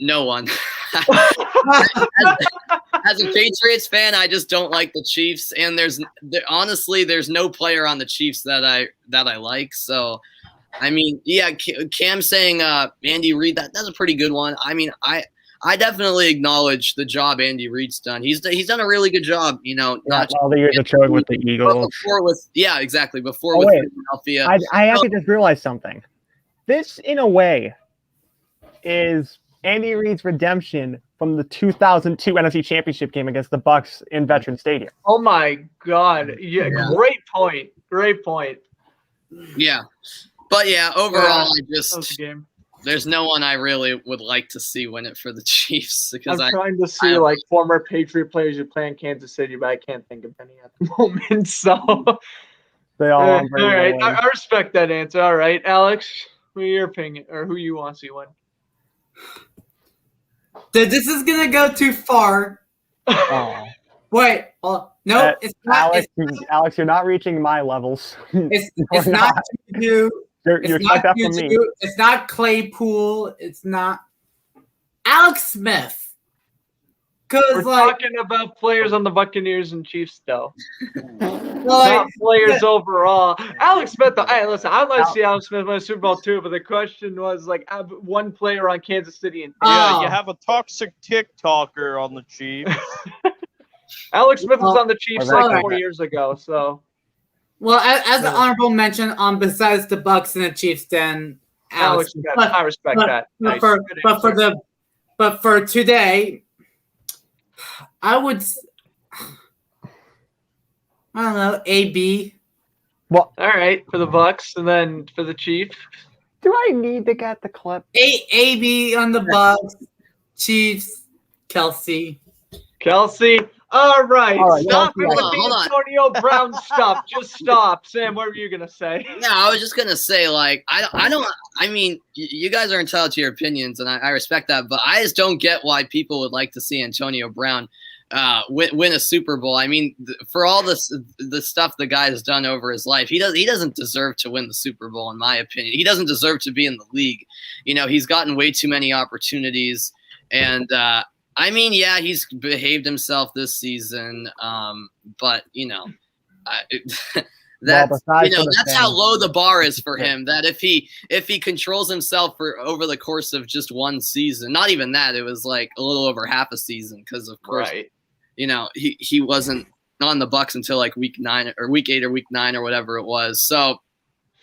no one. As a Patriots fan, I just don't like the Chiefs, and honestly, there's no player on the Chiefs that I like. So, I mean, yeah, Cam saying Andy Reid, that's a pretty good one. I mean, I I definitely acknowledge the job Andy Reid's done. He's done a really good job. Not all the years of showing with the Eagles. Before with Philadelphia. I actually just realized something. This, in a way, is Andy Reid's redemption from the 2002 NFC Championship game against the Bucs in Veterans Stadium. Oh my God! Yeah, great point. Great point. Yeah, but overall, there's no one I really would like to see win it for the Chiefs because I'm trying to see former Patriot players who play in Kansas City, but I can't think of any at the moment. So they all. All right, I respect that answer. All right, Alex, who your opinion or who you want to see win? This is gonna go too far. Wait, no, it's not. Alex, you're not reaching my levels. It's not you. You're not up from me. It's not Claypool. It's not Alex Smith. We're talking about players on the Buccaneers and Chiefs, though. Not players overall. Alex Smith, hey, listen, I'd like to see Alex Smith win a Super Bowl too, but the question was one player on Kansas City. And you have a toxic TikToker on the Chiefs. Alex Smith was on the Chiefs 4 years ago, so. Well, as an honorable mention, besides the Bucs and the Chiefs, then Alex. I respect that. But for today, I don't know, AB. Well, all right, for the Bucs, and then for the Chiefs. Do I need to get the clip? AB on the Bucs, Chiefs, Kelsey. All right. Stop hold on. Antonio Brown stuff. Just stop. Sam, what were you gonna say? Yeah, I was just gonna say, I mean, you guys are entitled to your opinions, and I respect that, but I just don't get why people would like to see Antonio Brown win a Super Bowl. I mean, for all the stuff the guy has done over his life, he doesn't deserve to win the Super Bowl, in my opinion. He doesn't deserve to be in the league. He's gotten way too many opportunities, and I mean, yeah, he's behaved himself this season, but that's how low the bar is for him. That if he controls himself for over the course of just one season, not even that, it was like a little over half a season, because of course, he wasn't on the Bucs until like week 8 or week 9 or whatever it was. So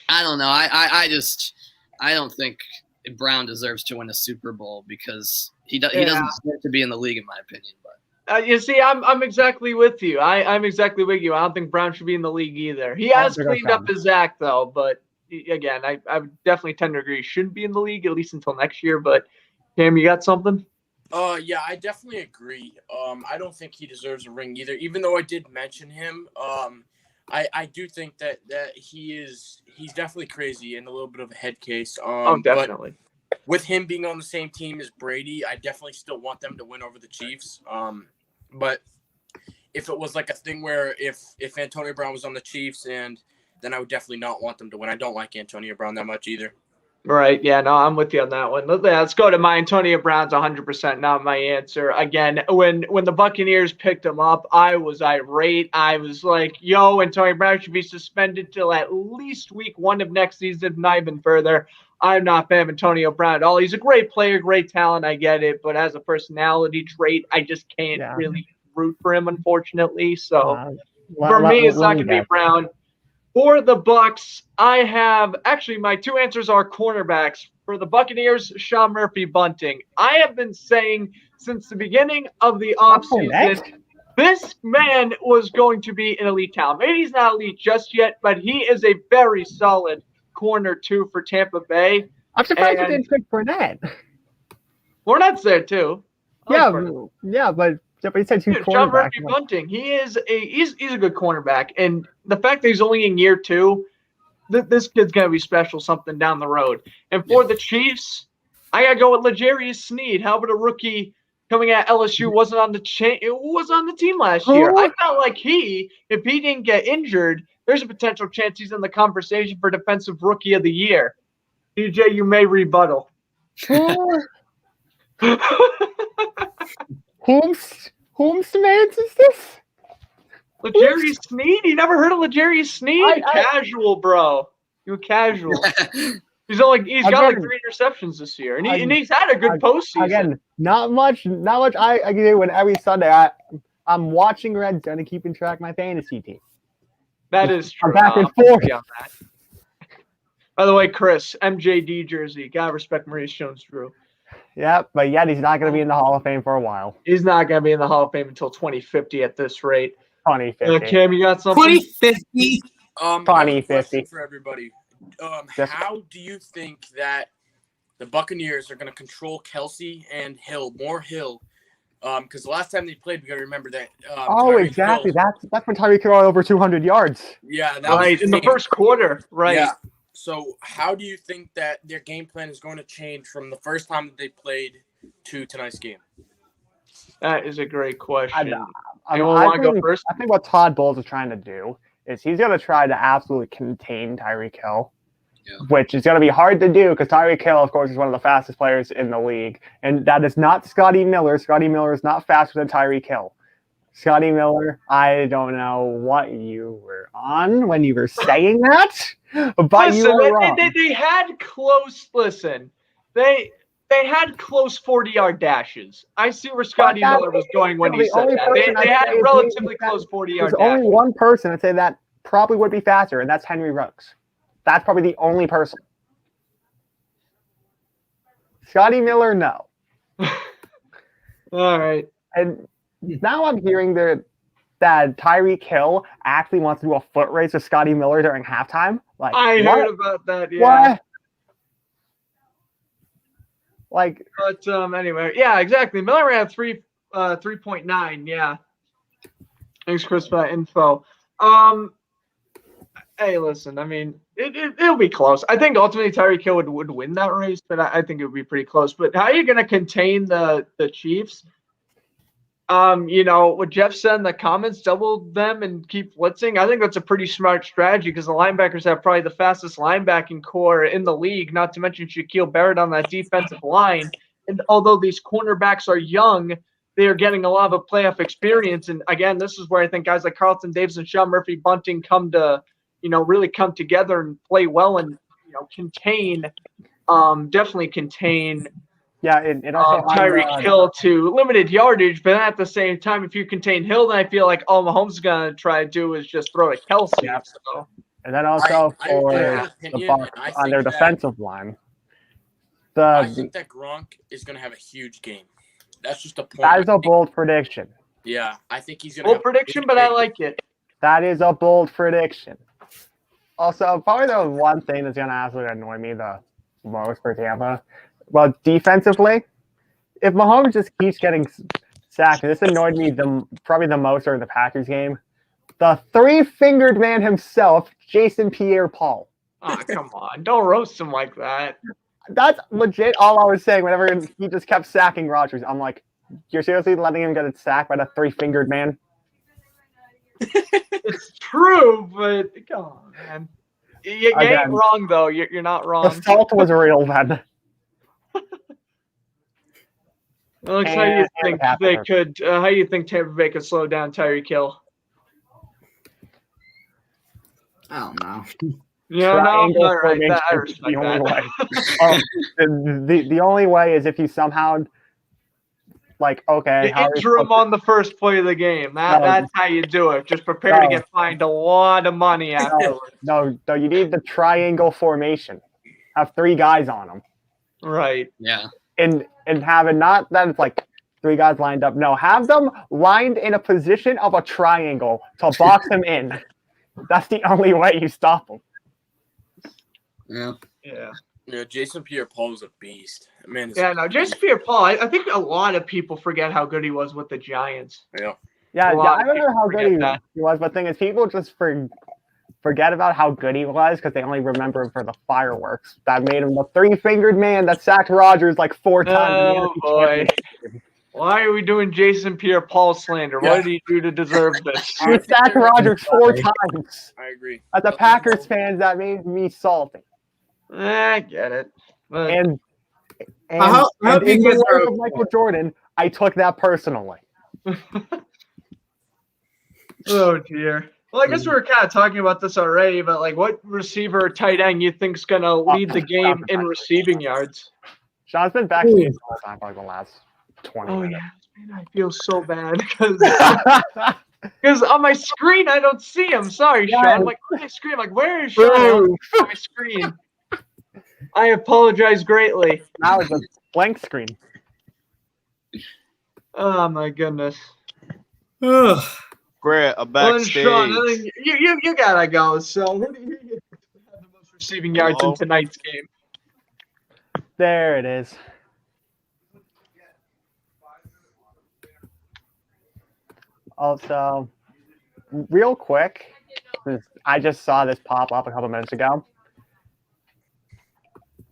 I don't know. I don't think Brown deserves to win a Super Bowl because he doesn't deserve to be in the league, in my opinion. But you see, I'm exactly with you. I'm exactly with you. I don't think Brown should be in the league either. He has cleaned up his act, though. But again, I would definitely tend to agree he shouldn't be in the league, at least until next year. But Cam, you got something? Yeah, I definitely agree. I don't think he deserves a ring either. Even though I did mention him, I do think that he's definitely crazy and a little bit of a head case. Definitely. But with him being on the same team as Brady, I definitely still want them to win over the Chiefs. But if it was like a thing where if Antonio Brown was on the Chiefs, then I would definitely not want them to win. I don't like Antonio Brown that much either. Right. Yeah, no, I'm with you on that one. Let's go to my Antonio Brown's 100% not my answer. Again, when the Buccaneers picked him up, I was irate. I was like, yo, Antonio Brown should be suspended till at least week 1 of next season, if not even further. I'm not a fan of Antonio Brown at all. He's a great player, great talent. I get it. But as a personality trait, I just can't really root for him, unfortunately. So for me, it's not going to be Brown. For the Bucs, I have actually my 2 answers are cornerbacks. For the Buccaneers, Sean Murphy-Bunting. I have been saying since the beginning of the offseason, this man was going to be an elite talent. Maybe he's not elite just yet, but he is a very solid corner 2 for Tampa Bay. I'm surprised you didn't pick Fournette. Fournette's there too. But he said 2 cornerbacks. Sean Murphy-Bunting, he's a good cornerback, and the fact that he's only in year 2, this kid's gonna be special something down the road. And for the Chiefs, I gotta go with L'Jarius Sneed. How about a rookie coming at LSU wasn't on the team last year? I felt like if he didn't get injured, there's a potential chance he's in the conversation for Defensive Rookie of the Year. DJ, you may rebuttal. Whom's demands is this? L'Jarius Sneed? You never heard of L'Jarius Sneed? Casual, bro. You casual. He's got like 3 interceptions this year, and he's had a good postseason. Again, not much. I do when every Sunday I'm watching Red Zone and keeping track of my fantasy team. That is true. I'm back and forth. By the way, Chris, MJD jersey. Gotta respect Reis Sports Guru. Yeah, but yet he's not going to be in the Hall of Fame for a while. He's not going to be in the Hall of Fame until 2050 at this rate. 2050. Cam, you got something? 2050. 2050 for everybody. How do you think that the Buccaneers are going to control Kelsey and Hill, more Hill? Because the last time they played, we got to remember that. Exactly. Hill, that's when Tyreek Hill had over 200 yards. Yeah, that right in the first quarter. Right. Yeah. So how do you think that their game plan is going to change from the first time that they played to tonight's game? That is a great question. Anyone want to go first? I think what Todd Bowles is trying to do is he's going to try to absolutely contain Tyreek Hill, which is going to be hard to do because Tyreek Hill, of course, is one of the fastest players in the league. And that is not Scotty Miller. Scotty Miller is not faster than Tyreek Hill. Scotty Miller, I don't know what you were on when you were saying that, but you were wrong. They had close. Listen, they had close 40-yard dashes. I see where Scotty Miller was going when he said that. They had relatively close 40-yard dashes. There's only one person I'd say that probably would be faster, and that's Henry Ruggs. That's probably the only person. Scotty Miller, no. All right. And now I'm hearing that Tyreek Hill actually wants to do a foot race with Scotty Miller during halftime. Like I heard about that. Yeah. What? But anyway, yeah, exactly. Miller ran 3.9. Yeah. Thanks, Chris, for that info. Hey, listen. I mean, it'll be close. I think ultimately Tyreek Hill would win that race, but I think it would be pretty close. But how are you going to contain the Chiefs? What Jeff said in the comments, double them and keep blitzing. I think that's a pretty smart strategy because the linebackers have probably the fastest linebacking core in the league, not to mention Shaquille Barrett on that defensive line. And although these cornerbacks are young, they are getting a lot of playoff experience. And again, this is where I think guys like Carlton Davis and Sean Murphy Bunting really come together and play well and, definitely contain Yeah, and also Tyreek Hill to limited yardage, but at the same time, if you contain Hill, then I feel like all Mahomes is going to try to do is just throw to Kelsey. Yeah. So. And then also for the Bucs on their defensive line. I think that Gronk is going to have a huge game. That's just a point. That is a bold prediction. Yeah, I think he's going to have a bold prediction, but I like it. That is a bold prediction. Also, probably the one thing that's going to absolutely annoy me the most for Tampa. Well, defensively, if Mahomes just keeps getting sacked, this annoyed me probably the most during the Packers game. The three-fingered man himself, Jason Pierre-Paul. Oh, come on. Don't roast him like that. That's legit all I was saying whenever he just kept sacking Rodgers. I'm like, you're seriously letting him get sacked by the three-fingered man? It's true, but come on, man. You ain't wrong, though. You're not wrong. The salt was real, then. Alex, how do you think Tampa Bay could slow down Tyreek Hill? I don't know. Yeah, no, all right. I respect the only way. The only way is if you somehow injure him on the first play of the game. That's how you do it. Just prepare to get fined a lot of money afterwards. No, you need the triangle formation. Have 3 guys on them. Right. Yeah. And have it not that it's like 3 guys lined up. No, have them lined in a position of a triangle to box them in. That's the only way you stop them. Yeah. Yeah. Yeah, Jason Pierre-Paul is a beast. Man. Jason Pierre-Paul. I think a lot of people forget how good he was with the Giants. Yeah. Yeah, I don't know how good he was, but the thing is, people just forget about how good he was because they only remember him for the fireworks. That made him the three-fingered man that sacked Rodgers like 4 times. Oh, boy. Why are we doing Jason Pierre-Paul slander? Yeah. What did he do to deserve this? He sacked Rodgers 4 times. I agree. As a Packers fan, that made me salty. I get it. But... And in the words of Michael Jordan, I took that personally. Oh, dear. Well, I guess we were kind of talking about this already, but like, what receiver or tight end you think's gonna lead the game in receiving yards? Shawn's been back the whole time for like the last 20 minutes. Yeah, man, I feel so bad because on my screen I don't see him. Sorry, Shawn. Like on my screen, like where is Shawn? On my screen. I apologize greatly. Now it's a blank screen. Oh my goodness. Grant, I'm backstage. Well, Shawn, I think you gotta go. So who do you have the most receiving yards in tonight's game? There it is. Also, real quick, I just saw this pop up a couple minutes ago.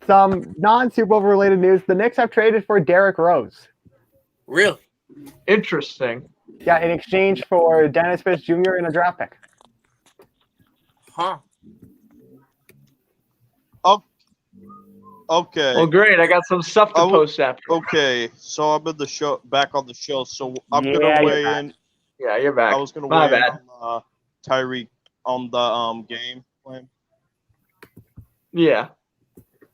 Some non-Super Bowl related news. The Knicks have traded for Derrick Rose. Really? Interesting. Yeah, in exchange for Dennis Fish Jr. and a draft pick. Huh. Oh, okay. Well, great. I got some stuff to post after. Okay, so I'm in the show, back on the show. So I'm gonna weigh in. Yeah, you're back. I was gonna weigh in on Tyreek on the game plan. Yeah.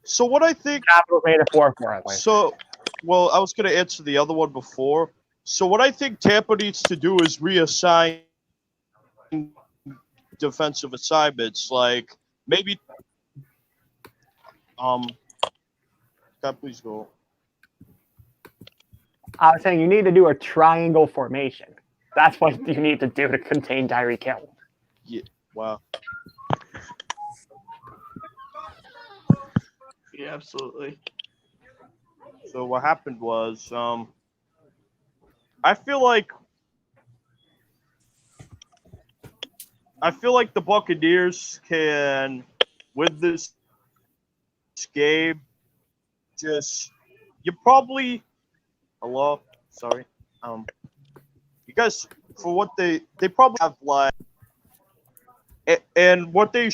So what I think. Capitals made a 4-4, I think. So, well, I was gonna answer the other one before. So what I think Tampa needs to do is reassign defensive assignments, like maybe. Can I please go? I was saying you need to do a triangle formation. That's what you need to do to contain Tyreek Hill. Yeah. Wow. Yeah, absolutely. So what happened was, I feel like the Buccaneers can win this game. You guys, for what they probably have like, and what they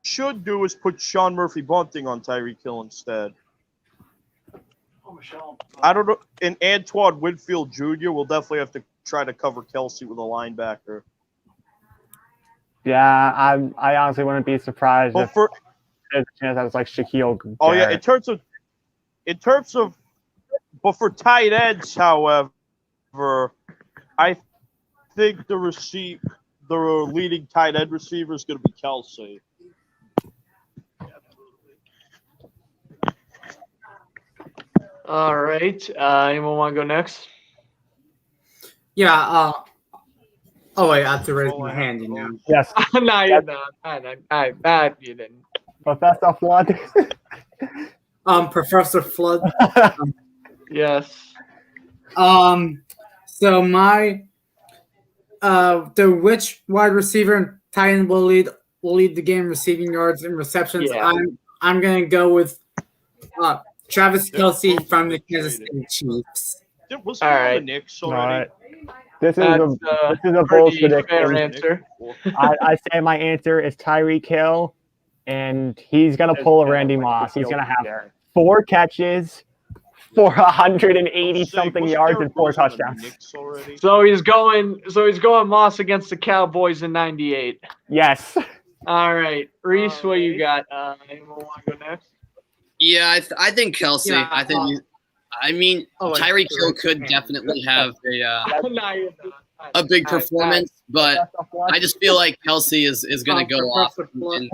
should do is put Sean Murphy Bunting on Tyreek Hill instead. I don't know. And Antoine Winfield Jr. will definitely have to try to cover Kelsey with a linebacker. Yeah, I honestly wouldn't be surprised if there's a chance that it's like Shaquille Garrett. Oh yeah, in terms of, but for tight ends, however, I think the leading tight end receiver is going to be Kelsey. All right. Anyone want to go next? Yeah. Oh wait, I have to raise my hand. You know. Yes. No, you're not. I you didn't. Professor Flood. Professor Flood. Yes. So my which wide receiver and tight end will lead the game receiving yards and receptions. Yeah. I'm gonna go with Travis Kelsey from the Kansas City Chiefs. Was he on the Knicks already? All right. This is a bold prediction. Answer. I say my answer is Tyreek Hill, and he's gonna pull a Randy Moss. He's gonna have 4 catches for 180 something yards and 4 touchdowns. So he's going Moss against the Cowboys in '98. Yes. All right, Reis, what you got? Anyone want to go next? Yeah, I think Kelsey. Yeah, Tyreek Hill could definitely have a big performance, but I just feel like Kelsey is going to go off and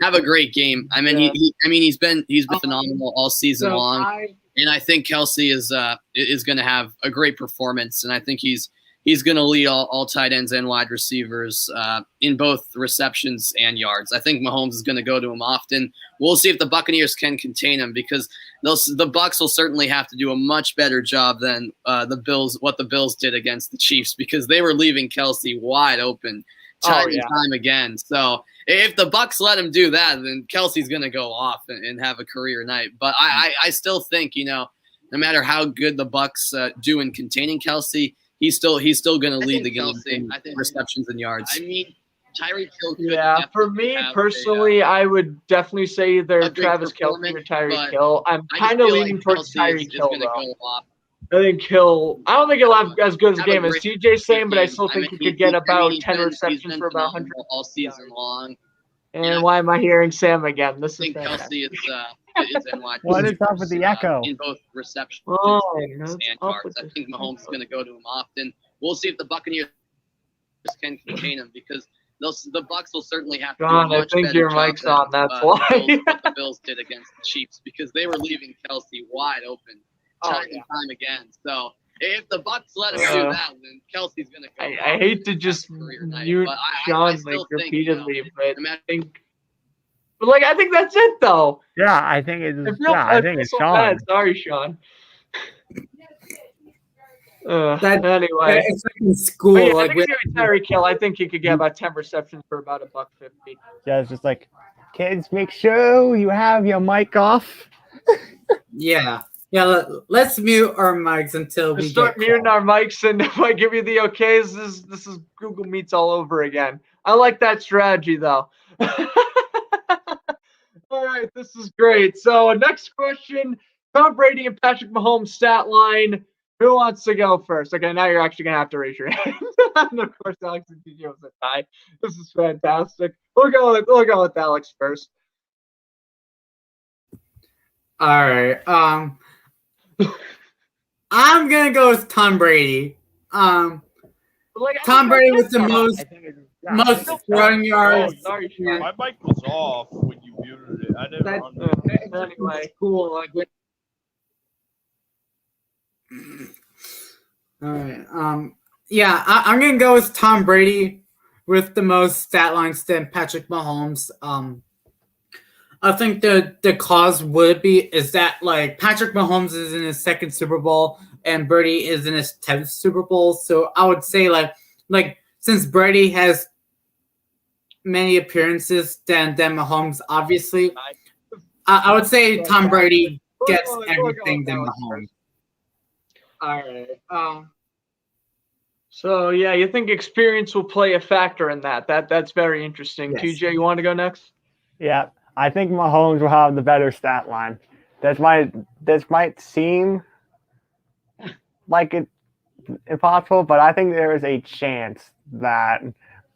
have a great game. I mean, he's been phenomenal all season long, and I think Kelsey is going to have a great performance, and I think he's going to lead all tight ends and wide receivers in both receptions and yards. I think Mahomes is going to go to him often. We'll see if the Buccaneers can contain him, because the Bucs will certainly have to do a much better job than the Bills did against the Chiefs, because they were leaving Kelsey wide open time and time again. So if the Bucs let him do that, then Kelsey's going to go off and have a career night. But I still think, no matter how good the Bucs do in containing Kelsey, he's still going to lead the game in receptions and yards. I mean, Tyreek Hill. Yeah, for me personally, I would definitely say either Travis Kelce or Tyreek Hill. I'm kind of leaning towards Tyreek Hill, though. I don't think he'll have as good a Have game a as great TJ's saying, but I game. still I think mean, he could get about he's 10 been receptions for about 100 all season long. And why am I hearing Sam again? This I is think fantastic. Kelsey is in wide What is up receivers, with the echo? in both receptions Oh, and what's up yards. with I this? think Mahomes is going to go to him often. We'll see if the Buccaneers can contain him because the Bucs will certainly have to do a John, I much think better your job mic's than, on. That's the why. Bills, what the Bills did against the Chiefs because they were leaving Kelsey wide open time and time again. So if the Bucs let him do that, then Kelsey's going to go. I hate to just mute Sean like repeatedly, but I think. But like, I think that's it though. Yeah, I think it's I feel it's so Shawn. bad. Sorry, Sean. Anyway, It's like in school. I Like think it's Tyreek Hill. I think he could get about 10 receptions for about $150. Yeah, it's just like, kids, make sure you have your mic off. yeah. Let's mute our mics until we Start get muting our mics, and if I give you the okays, this is Google Meets all over again. I like that strategy though. All right, this is great. So next question: Tom Brady and Patrick Mahomes stat line. Who wants to go first? Okay, now you're actually gonna have to raise your hand. And of course, Alex and DJ was a tie. This is fantastic. We'll go with Alex first. All right. I'm gonna go with Tom Brady. Tom Brady with the most throwing yards. Oh, sorry, Sean. My mic was off when you muted it. I didn't understand. Anyway, Cool. Like, all right. Yeah, I'm gonna go with Tom Brady with the most stat lines than Patrick Mahomes. I think the cause would be is that like Patrick Mahomes is in his second Super Bowl and Brady is in his 10th Super Bowl. So I would say like since Brady has many appearances than Mahomes, obviously, I would say Tom Brady gets everything than Mahomes. All right. So yeah, you think experience will play a factor in that? That's very interesting. Yes. TJ, you want to go next? Yeah, I think Mahomes will have the better stat line. This might seem like it's impossible, but I think there is a chance that,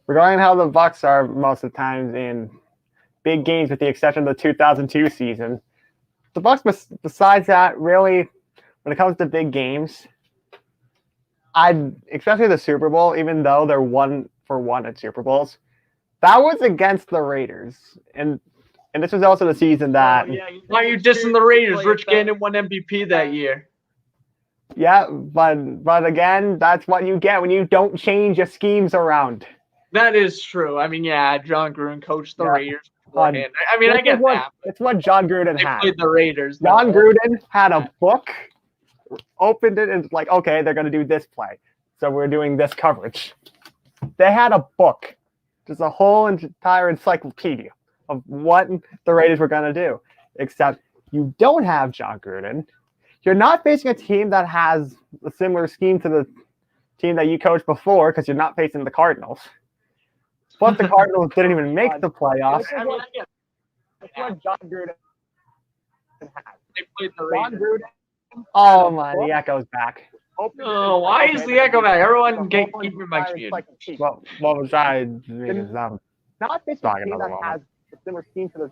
regarding how the Bucs are most of the times in big games, with the exception of the 2002 season, the Bucs, besides that, really, when it comes to big games, especially the Super Bowl, even though they're 1-for-1 at Super Bowls, that was against the Raiders, and this was also the season that. Why are you dissing the Raiders? Rich Gannon won MVP that year. Yeah, but again, that's what you get when you don't change your schemes around. That is true. I mean, yeah, John Gruden coached the Raiders beforehand. I mean, I get that. It's what John Gruden They had. played the Raiders. John Gruden had a book, opened it, and like, okay, they're going to do this play, so we're doing this coverage. They had a book, just a whole entire encyclopedia of what the Raiders were going to do, except you don't have John Gruden. You're not facing a team that has a similar scheme to the team that you coached before because you're not facing the Cardinals. But the Cardinals didn't even make the playoffs. I mean, That's what John Gruden had. They played the Raiders. Oh my, the echo's back. Oh, why is the echo back? Everyone keep your mics muted. Well, what was I doing? Not facing a team that has a similar scheme to the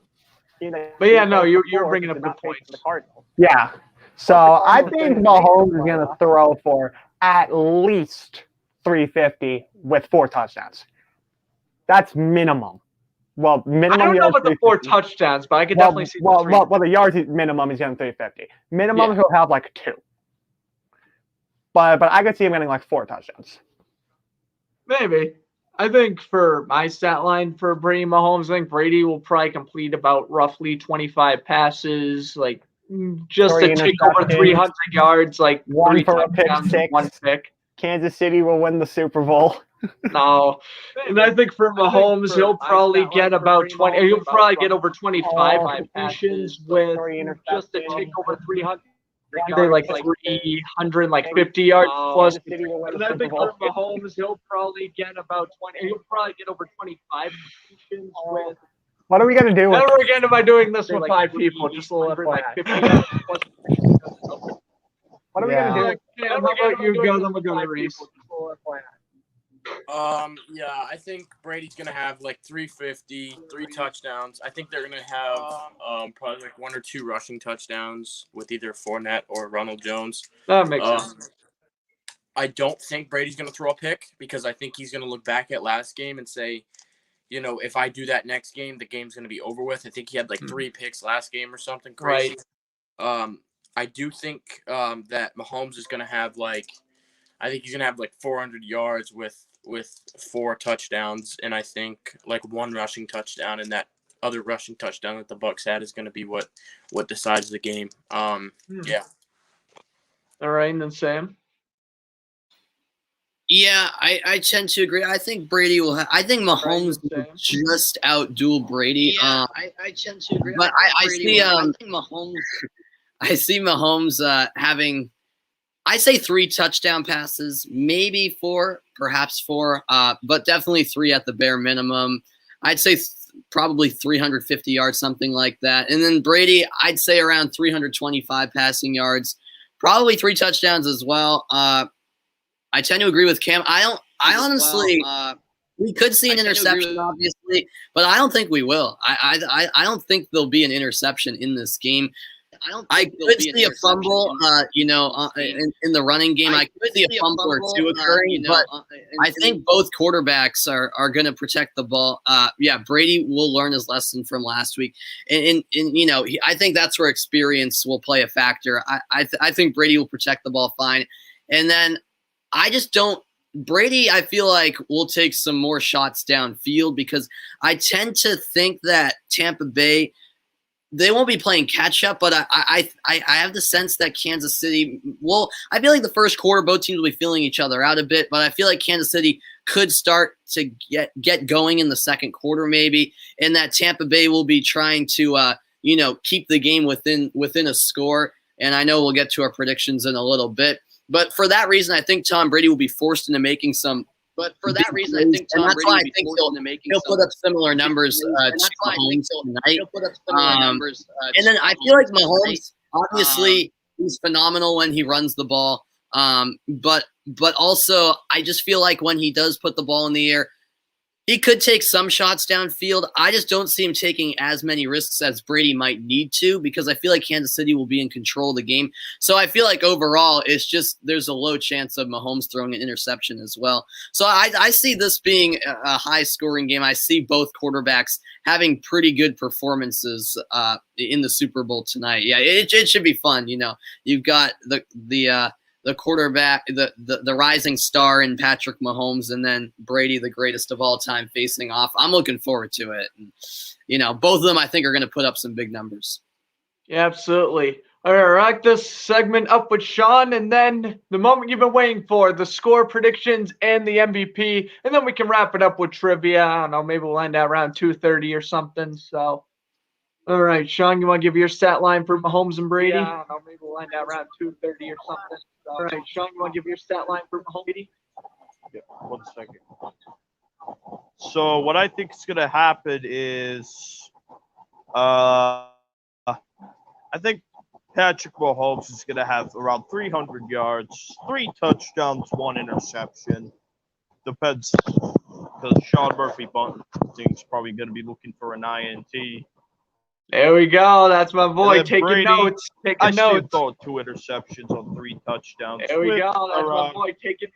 team that. But yeah, no, you're bringing up good points. Yeah. So I think Mahomes is going to throw for at least 350 with 4 touchdowns. That's minimum. Well, minimum. I don't know about the 4 touchdowns, but I could definitely see the 3. Well, the yards minimum is getting 350. Minimum, he'll have like 2. But I could see him getting like 4 touchdowns. Maybe. I think for my stat line for Brady Mahomes, I think Brady will probably complete about roughly 25 passes, like just to take over 300 yards, like 3 touchdowns and 1 pick. Kansas City will win the Super Bowl. No, and I think for Mahomes, he'll probably get about 20. He'll probably get over 25 completions with just to take over 300. They're like 350 yards plus. And I think for Mahomes, he'll probably get about 20. He'll probably get over 25 completions with. What are we gonna do? Never again am I doing this with 5 people. Just a little like 50 yards plus. What are we gonna do? How about you go? Then we'll go to Reis. Yeah, I think Brady's gonna have like 350, 3 touchdowns. I think they're gonna have probably like 1 or 2 rushing touchdowns with either Fournette or Ronald Jones. That makes sense. I don't think Brady's gonna throw a pick because I think he's gonna look back at last game and say, if I do that next game, the game's gonna be over with. I think he had like 3 picks last game or something crazy. Right. I do think that Mahomes is gonna have like 400 yards with 4 touchdowns, and I think like 1 rushing touchdown, and that other rushing touchdown that the Bucs had is going to be what decides the game. Yeah. All right, and then Sam. Yeah, I tend to agree. I think Brady will have. I think Mahomes will just outduel Brady. Yeah, I tend to agree. But I see Mahomes. I see Mahomes having. I say 3 touchdown passes, maybe 4, perhaps 4, but definitely 3 at the bare minimum. I'd say probably 350 yards, something like that. And then Brady, I'd say around 325 passing yards, probably 3 touchdowns as well. I tend to agree with Cam. I honestly, we could see an interception, obviously, but I don't think we will. I don't think there'll be an interception in this game. I could see a fumble, in the running game. I could see a fumble or 2 occurring, but I think both quarterbacks are going to protect the ball. Brady will learn his lesson from last week, and I think that's where experience will play a factor. I think Brady will protect the ball fine, and then I just don't. Brady, I feel like, will take some more shots downfield because I tend to think that Tampa Bay. They won't be playing catch up, but I have the sense that Kansas City. Well, I feel like the first quarter both teams will be feeling each other out a bit, but I feel like Kansas City could start to get going in the second quarter maybe, and that Tampa Bay will be trying to keep the game within a score. And I know we'll get to our predictions in a little bit, but for that reason, I think Tom Brady will be forced into making some. But for that reason, I think Tom Brady will be forced into making he'll put up similar numbers to Mahomes tonight. And then I feel like Mahomes, obviously, he's phenomenal when he runs the ball. But also, I just feel like when he does put the ball in the air, he could take some shots downfield. I just don't see him taking as many risks as Brady might need to because I feel like Kansas City will be in control of the game. So I feel like overall, it's just there's a low chance of Mahomes throwing an interception as well. So I see this being a high-scoring game. I see both quarterbacks having pretty good performances in the Super Bowl tonight. Yeah, it should be fun. You've got the quarterback, the rising star in Patrick Mahomes, and then Brady, the greatest of all time, facing off. I'm looking forward to it. And, both of them, I think, are going to put up some big numbers. Yeah, absolutely. All right, wrap this segment up with Shawn, and then the moment you've been waiting for, the score predictions and the MVP, and then we can wrap it up with trivia. I don't know, maybe we'll end at around 2:30 or something. So, all right, Shawn, you want to give your stat line for Mahomes and Brady? Yeah, I don't know, maybe we'll end at around 2:30 or something. All right, Shawn, you want to give your stat line for Mahomes? Yeah, 1 second. So what I think is going to happen is I think Patrick Mahomes is going to have around 300 yards, 3 touchdowns, 1 interception. Depends because Sean Murphy Bunting's probably going to be looking for an INT. There we go. That's my boy taking Brady, notes. I see him throw 2 interceptions on 3 touchdowns. There we go. That's my boy taking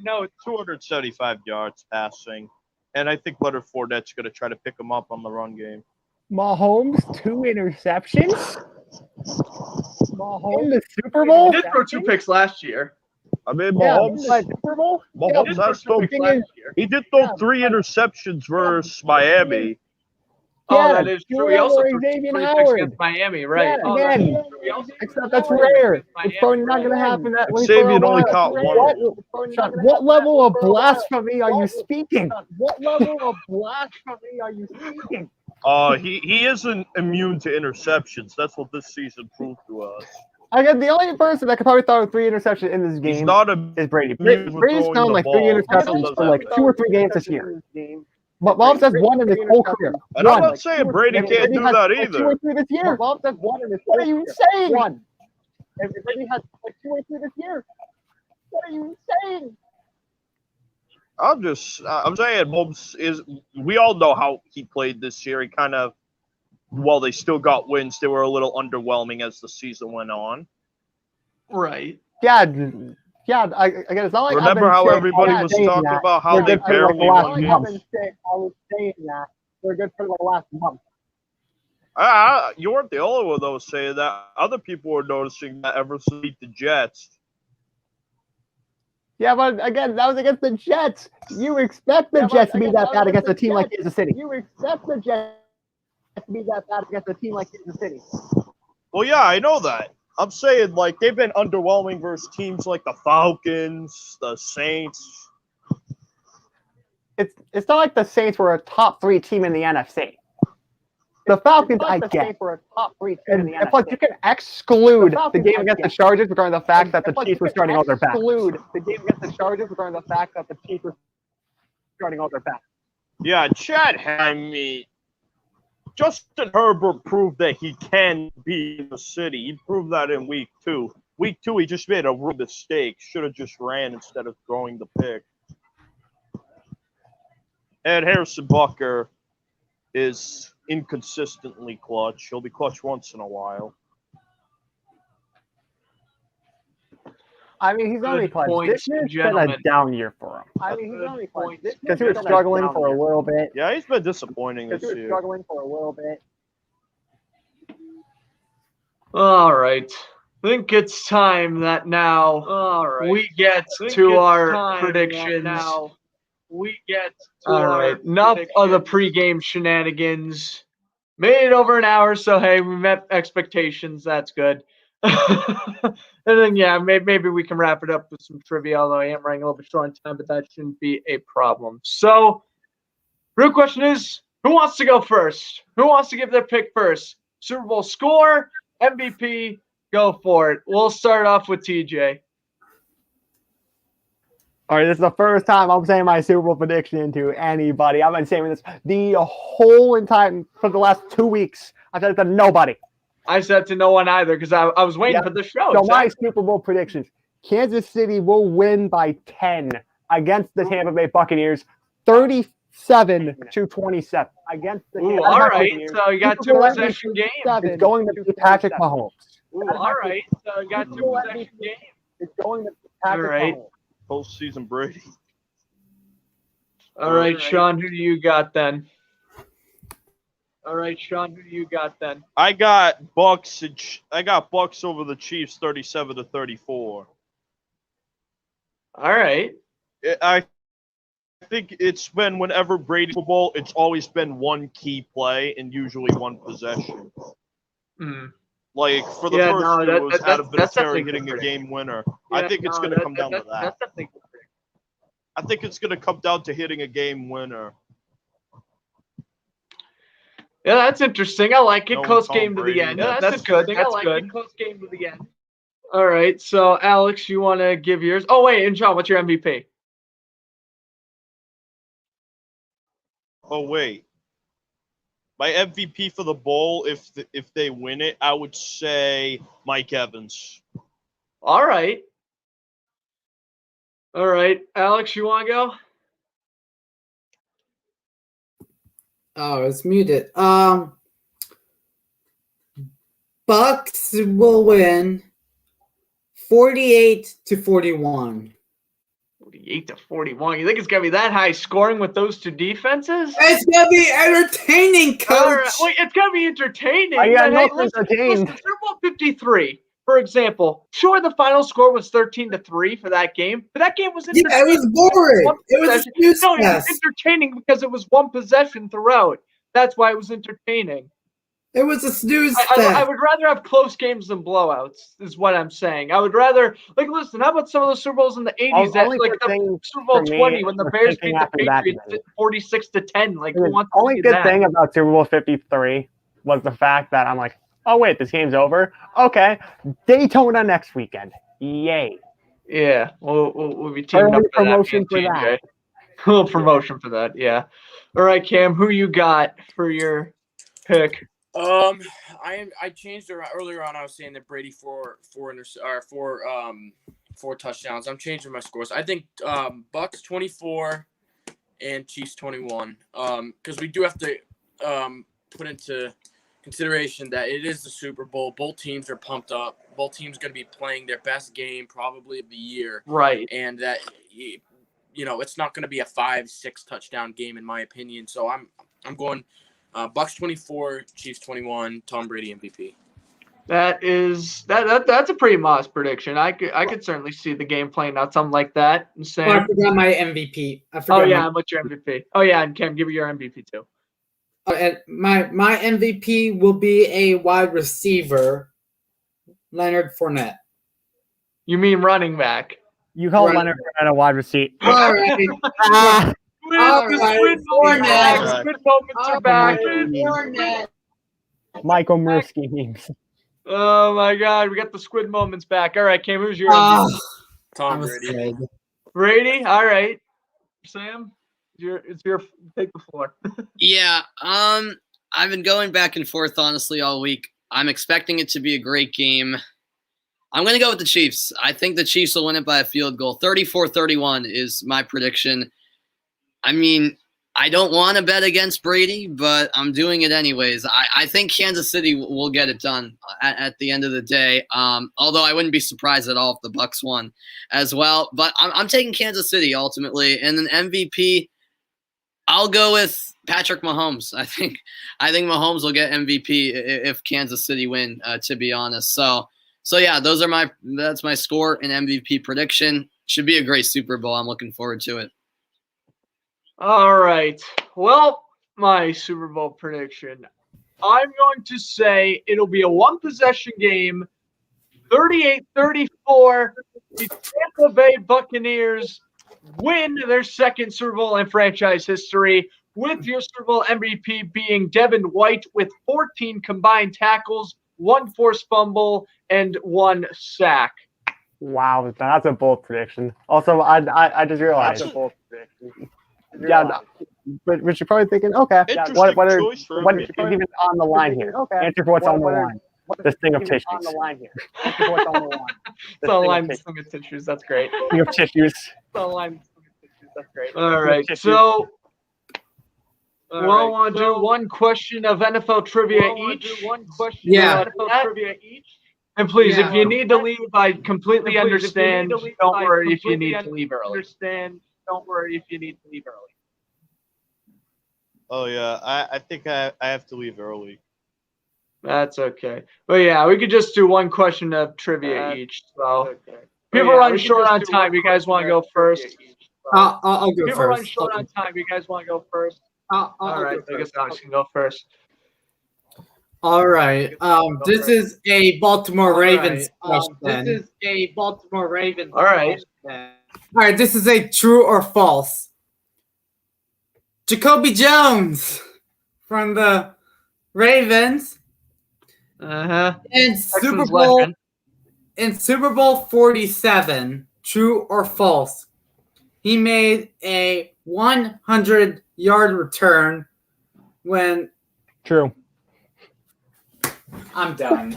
notes. 275 yards passing. And I think Leonard Fournette's going to try to pick him up on the run game. Mahomes, 2 interceptions? Mahomes in the Super Bowl? He did throw 2 picks last year. I mean, Mahomes, Super Bowl? Mahomes has thrown. He did throw 3 interceptions versus Miami. Oh, that is true. He also threw 3 picks against Miami, right? Yeah, again. Except that's rare. It's probably not going to happen that way. Xavier only caught 1. What level of blasphemy are you speaking? What level of blasphemy are you speaking? He isn't immune to interceptions. That's what this season proved to us. I guess the only person that could probably throw 3 interceptions in this game is Brady. Brady's thrown like 3 interceptions for like 2 or 3 games this year. But Mahomes has 1 in his whole career. And I'm not saying Brady can't do that either. 2 or 3 this year. Mahomes has 1 in his whole career. What are you saying? 1. If Brady has like 2 or 3 this year. What are you saying? I'm saying Mahomes is. We all know how he played this year. He kind of, while they still got wins, they were a little underwhelming as the season went on. Right. Yeah. Again, it's not like Remember how everybody was talking about how they barely won games? I was saying that they're good for the last month. You weren't the only one that was saying that. Other people were noticing that ever since they beat the Jets. Yeah, but again, that was against the Jets. You expect the Jets to be that bad against a team like Kansas City. You expect the Jets to be that bad against a team like Kansas City. Well, yeah, I know that. I'm saying, like, they've been underwhelming versus teams like the Falcons, the Saints. It's not like the Saints were a top 3 team in the NFC. The Falcons, I get. If like you can exclude the game against the Chargers regarding the fact that the Chiefs were starting all their backs. Yeah, Chad, I mean, Justin Herbert proved that he can be in the city. He proved that in week 2. Week 2, he just made a real mistake. Should have just ran instead of throwing the pick. And Harrison Butker is inconsistently clutch. He'll be clutch once in a while. I mean, he's only clutch. This has been a down year for him. I mean, he's only clutch. Because he was struggling for a little bit. Yeah, he's been disappointing this year. All right. I think it's time that now we get to our predictions. All right. Enough of the pregame shenanigans. Made it over an hour, so hey, we met expectations. That's good. And then, yeah, maybe we can wrap it up with some trivia, although I am running a little bit short on time, but that shouldn't be a problem. So, real question is, who wants to go first? Who wants to give their pick first? Super Bowl score, MVP, go for it. We'll start off with TJ. All right, this is the first time I'm saying my Super Bowl prediction to anybody. I've been saying this the whole entire for the last 2 weeks. I've said it to nobody. I said to no one either because I was waiting for the show. So my Super Bowl predictions: Kansas City will win by 10 against the Tampa Bay Buccaneers, 37-27 against the Tampa Bay Buccaneers. So you got 2 possession game. It's going to be Patrick Mahomes. All right, so you got 2 possession game. It's going to be Patrick Mahomes. Postseason Brady. All right, Shawn, who do you got then? I got Bucks over the Chiefs 37-34. All right. I think it's been whenever Brady Super Bowl, it's always been one key play and usually one possession. Like for the first two, it was Adam Vinatieri hitting a game winner. I think it's going to come down to that. I think it's going to come down to hitting a game winner. Yeah, that's interesting. I like it. No Close game to the end. Yeah, that's good. That's good. Close game to the end. All right. So, Alex, you want to give yours? Oh, wait. And John, what's your MVP? Oh, wait. My MVP for the bowl, if they win it, I would say Mike Evans. All right. All right. Alex, you want to go? Oh, it's muted. Bucks will win 48-41. 48-41. You think it's gonna be that high scoring with those 2 defenses? It's gonna be entertaining, coach. All right. Well, it's gonna be entertaining. Listen, Super Bowl 53, for example. Sure, the final score was 13-3 for that game, but that game was entertaining. Yeah, it was boring. It was it was entertaining because it was one possession throughout. That's why it was entertaining. It was a snooze I would rather have close games than blowouts, is what I'm saying. I would rather, listen, how about some of those Super Bowls in the 80s? The Super Bowl 20 when the Bears beat the Patriots 46-10. Who wants to see that? The only good thing about Super Bowl 53 was the fact that I'm like, oh, wait, this game's over? Okay. Daytona next weekend. Yay. Yeah, we'll be teaming up for promotion for that. A little promotion for that, yeah. All right, Cam, who you got for your pick? I changed earlier on. I was saying that Brady for 4 touchdowns. I'm changing my scores. I think Bucks 24 and Chiefs 21. Because we do have to put into consideration that it is the Super Bowl. Both teams are pumped up. Both teams going to be playing their best game probably of the year. Right. And that, it's not going to be a 5-6 touchdown game in my opinion. So I'm going Bucks 24, Chiefs 21, Tom Brady MVP. That's a pretty modest prediction. I could certainly see the game playing out something like that. Sam? I forgot my MVP. What's your MVP? Oh yeah, and Cam, give me your MVP too. And my MVP will be a wide receiver, Leonard Fournette. You mean running back? You call Leonard Fournette a wide receiver. All right. Squid moments are back. Michael Murski memes. Oh my God, we got the squid moments back. All right, Cam, who's your MVP? Tom Brady. Brady. All right, Sam, it's your take the floor. Yeah, I've been going back and forth honestly all week. I'm expecting it to be a great game. I'm going to go with the Chiefs. I think the Chiefs will win it by a field goal. 34-31 is my prediction. I mean, I don't want to bet against Brady, but I'm doing it anyways. I think Kansas City will get it done at the end of the day, although I wouldn't be surprised at all if the Bucs won as well. But I'm taking Kansas City ultimately. And then MVP, I'll go with Patrick Mahomes. I think Mahomes will get MVP if Kansas City win, to be honest. So yeah, that's my score and MVP prediction. Should be a great Super Bowl. I'm looking forward to it. All right. Well, my Super Bowl prediction. I'm going to say it'll be a one-possession game, 38-34. The Tampa Bay Buccaneers win their second Super Bowl in franchise history, with your Super Bowl MVP being Devin White with 14 combined tackles, 1 forced fumble, and 1 sack. Wow, that's a bold prediction. Also, I just realized that's a bold prediction. Yeah, no, but you're probably thinking, okay, what is even on the line here? Okay, answer for what's on the line. This thing of tissues. On the line here. Answer for what's on the line. It's on the line. This thing of tissues. That's great. Thing of tissues. It's on the line. This thing of tissues. That's great. All right. So we'll want to do one question of NFL trivia each. And please, if you need to leave, I completely understand. Don't worry if you need to leave early. Don't worry if you need to leave early. Oh, yeah. I think I have to leave early. That's okay. But, yeah, we could just do one question of trivia each. So, people run short on time. You guys want to go first? I'll go first. People run short on time. You guys want to go first? All right. I guess Alex can go first. All right. This is a Baltimore Ravens question. All right. All right, this is a true or false. Jacoby Jones from the Ravens. In Super Bowl 47, true or false, he made a 100-yard return when... True. I'm done.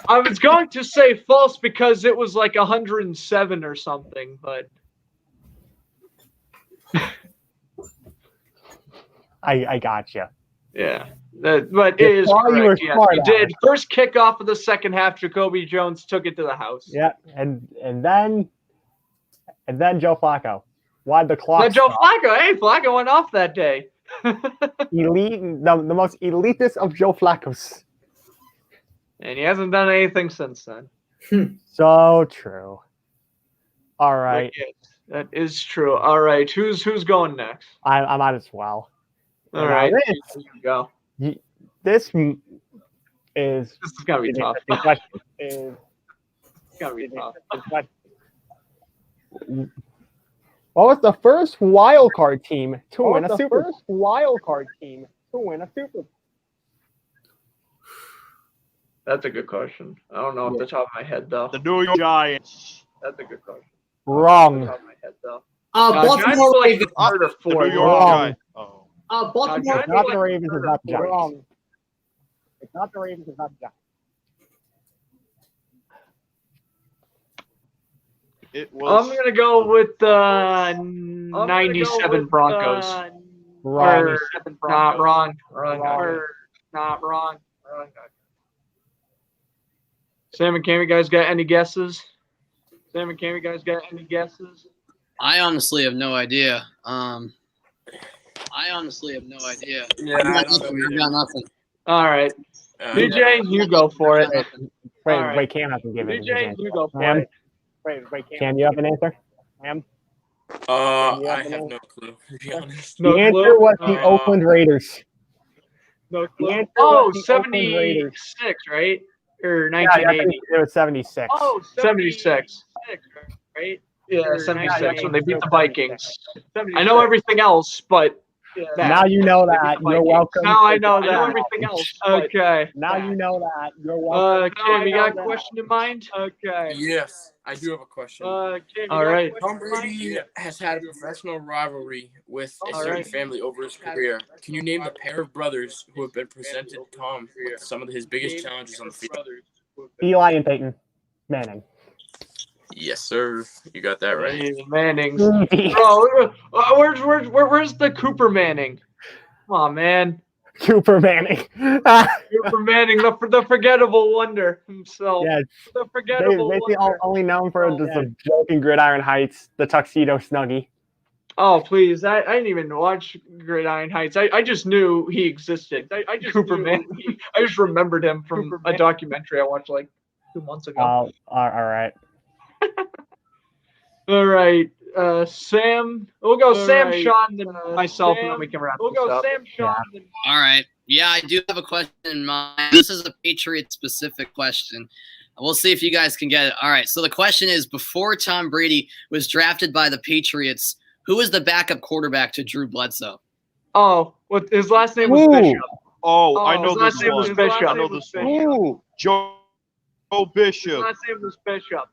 I was going to say false because it was like 107 or something, but I got you. Yeah, but it is correct. Yes, he did. First kickoff of the second half, Jacoby Jones took it to the house. Yeah, and then Joe Flacco. Why'd the clock? Joe Flacco. Hey, Flacco went off that day. Elite, the most elitist of Joe Flaccos. And he hasn't done anything since then. So true. All right. That is true. All right. Who's going next? I might as well. All right. Here you go. This is gonna be tough. It's gonna be tough. What was the first wild card team to win a Super Bowl? That's a good question. I don't know off the top of my head, though. The New York Giants. That's a good question. Wrong. Off the top of my head, though. Baltimore Ravens. The New York Giants. Oh. Baltimore It's not the Ravens. It's not the Giants. Wrong. It's not the Ravens. It's not the Giants. It was. I'm gonna go with the 97 Broncos. Wrong. Not wrong. Not wrong. Sam and Cam, you guys got any guesses? I honestly have no idea. Yeah, I I got nothing. All right. don't know. DJ, you go for it. Wait, Cam hasn't given his DJ, answer. you go for Cam? it. Cam, you have an answer? Cam? I have no clue, to be honest. No The answer clue? was the Oakland Raiders. No The answer Oh, was the Oakland Raiders. 76, right? Or Yeah, I 1980? think it was 76. Oh, 76. Right? Yeah, 76 when they beat the Vikings. I know everything else, but Now you know that. You're welcome. Now I know to that. everything else. Okay. Now you know that. You're welcome. Cam, you got a question in mind? Okay. Yes, I do have a question. All right. Tom Brady has had a professional rivalry with a certain family over his career. Can you name the pair of brothers who have been presented Tom with some of his biggest challenges on the field? Eli and Peyton Manning. Yes, sir. You got that right. Hey, Mannings. Bro, where's the Cooper Manning? Come on, man. Cooper Manning. Cooper Manning, the forgettable wonder himself. Yeah, The forgettable basically wonder. only known for just a joke in Gridiron Heights, the tuxedo snuggie. Oh, please. I didn't even watch Gridiron Heights. I just knew he existed. I just Cooper Manning. I just remembered him from a documentary I watched like 2 months ago. All right. All right. Sam. We'll go Sam, Shawn, then myself, and then we can wrap this up. Sam, Shawn, then All right. Yeah, I do have a question in mind. This is a Patriot-specific question. We'll see if you guys can get it. All right. So the question is, before Tom Brady was drafted by the Patriots, who was the backup quarterback to Drew Bledsoe? Oh, what his last name was Bishop. Oh, I know his last this name was one. Bishop. I know this one. Joe Bishop. His last name was Bishop.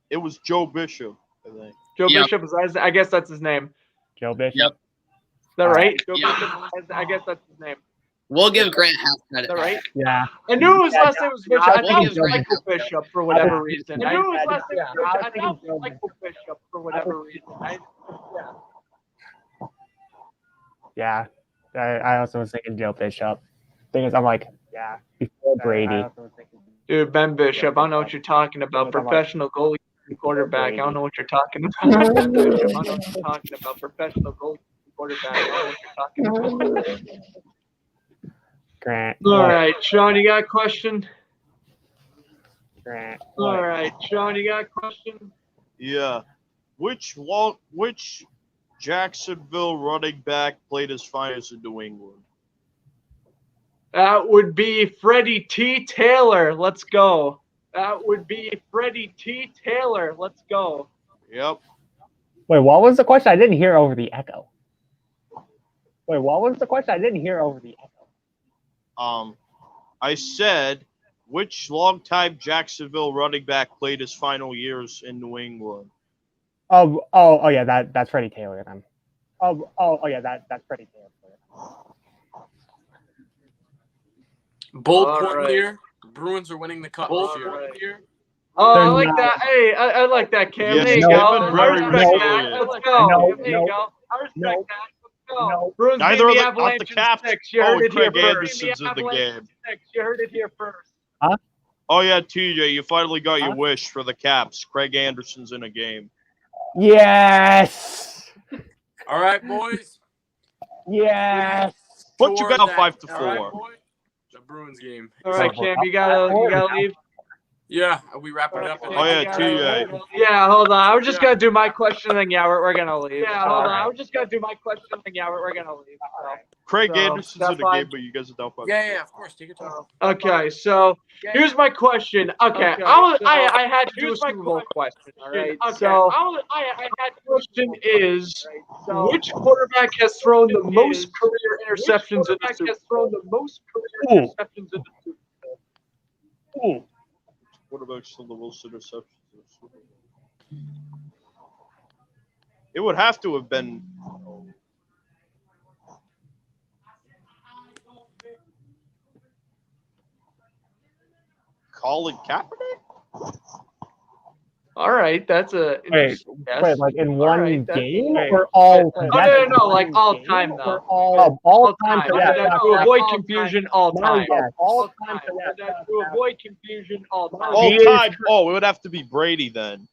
It was Joe Bishop, I think. Joe Yep. Bishop is, I guess that's his name. Joe Bishop. Yep. Is that right? Joe Yeah. Bishop. I guess that's his name. We'll give Grant half Is credit. that right? Yeah. I knew his last name was Bishop. I thought it was Right. Michael Bishop for whatever reason. I I knew his last name yeah, was Bishop. I was I thought it thinking was Michael Bishop for whatever reason. Yeah. I also was thinking Joe Bishop. Thing is, I'm like, yeah, before Brady. Dude, Ben Bishop. I don't know what you're talking about. Professional goalie quarterback. I don't know what you're talking about. Ben Bishop. I don't know what you're talking about. Professional goalie quarterback. I don't know what you're talking about. Grant. All right, Shawn, you got a question? Grant. All right, Shawn, you got a question? Yeah. Which Jacksonville running back played his finest in New England? That would be Freddie T. Taylor. Let's go. That would be Freddie T. Taylor. Let's go. Yep. Wait, what was the question? I didn't hear over the echo. I said, which longtime Jacksonville running back played his final years in New England? Oh, yeah, that's Freddie Taylor then. Yeah, that's Freddie Taylor. Bold All point right. here. Bruins are winning the cup this year. Oh, They're I like not. that. Hey, I like that, Cam. Yes, there you they've go. been I very respect resilient. that. Let's go. No, There you no, go. I respect no, that. Let's go. no. Bruins Neither beat of the the Avalanche the in Caps. 6. You heard it here Craig first. Anderson's in the game. You heard it here first. Oh yeah, TJ, you finally got your wish for the Caps. Craig Anderson's in a game. Yes. All right, boys. Yes. What you got Toward 5-4? All right, boys. The Bruins game. All right, Cam, you gotta leave. Yeah, are we wrapping it up? Oh yeah, TJ. Yeah, hold on. I was just gonna do my question, then we're gonna leave. Yeah, hold on. I was just gonna do my question, then we're gonna leave. Craig So, Anderson's that's in the fine. game, but you guys are down 5-4. Yeah, of course. Take your time. Okay, so here's my question. Okay, I had to do a Super Bowl question. All right. So I had the question is, which quarterback has thrown the most career interceptions in the Super Bowl? Quarterbacks throw the most interceptions in the Super Bowl. It would have to have been. Colin Kaepernick? All right, that's a interesting guess. Wait, like in one game or all? all? No, like all time though. All time. To avoid confusion, all time. All time. To avoid confusion, all time. All time. Oh, it would have to be Brady then.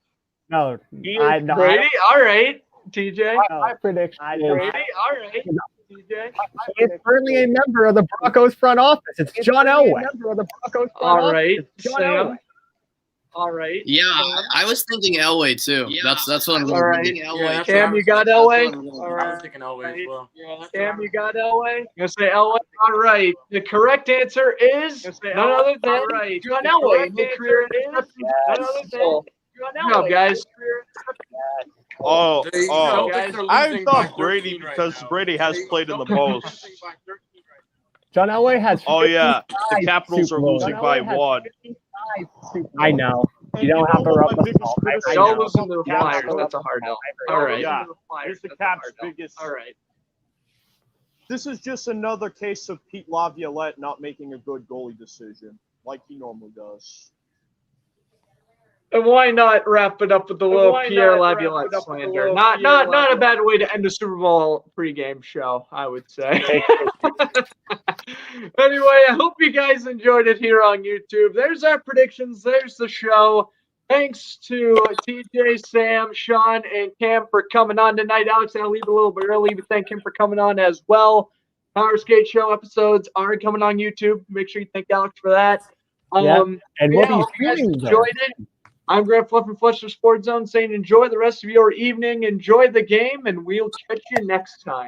No, Brady. All right, TJ. My prediction is Brady. All right, TJ. He's currently a member of the Broncos front office. It's John Elway. All right, Sam. All right. Yeah, I was thinking Elway too. Yeah, that's what I'm all right. thinking. Yeah, Cam, you got Elway? All right. I was thinking Elway as well. Cam, you got Elway? You gonna say Elway? All right. The correct answer is none other than John Elway. None other than John Elway. Guys. Oh, guys. I thought Brady because Brady has played in the most. John Elway has. Oh yeah, the Capitals are losing by 1. I know. You don't have to rub the salt. I Don't know. listen to the Flyers. That's a hard no. All right. Yeah, here's the Caps' biggest. All right. This is just another case of Pete Laviolette not making a good goalie decision, like he normally does. And why not wrap it up with the little Pierre Laviolette slander? Not a bad way to end a Super Bowl pregame show, I would say. Anyway, I hope you guys enjoyed it here on YouTube. There's our predictions. There's the show. Thanks to TJ, Sam, Shawn, and Cam for coming on tonight. Alex, I'll leave a little bit early, but thank him for coming on as well. PowerSkate Show episodes are coming on YouTube. Make sure you thank Alex for that. And we'll be streaming. Enjoyed it. I'm Grant Fluff from Fletcher Sports Zone saying enjoy the rest of your evening, enjoy the game, and we'll catch you next time.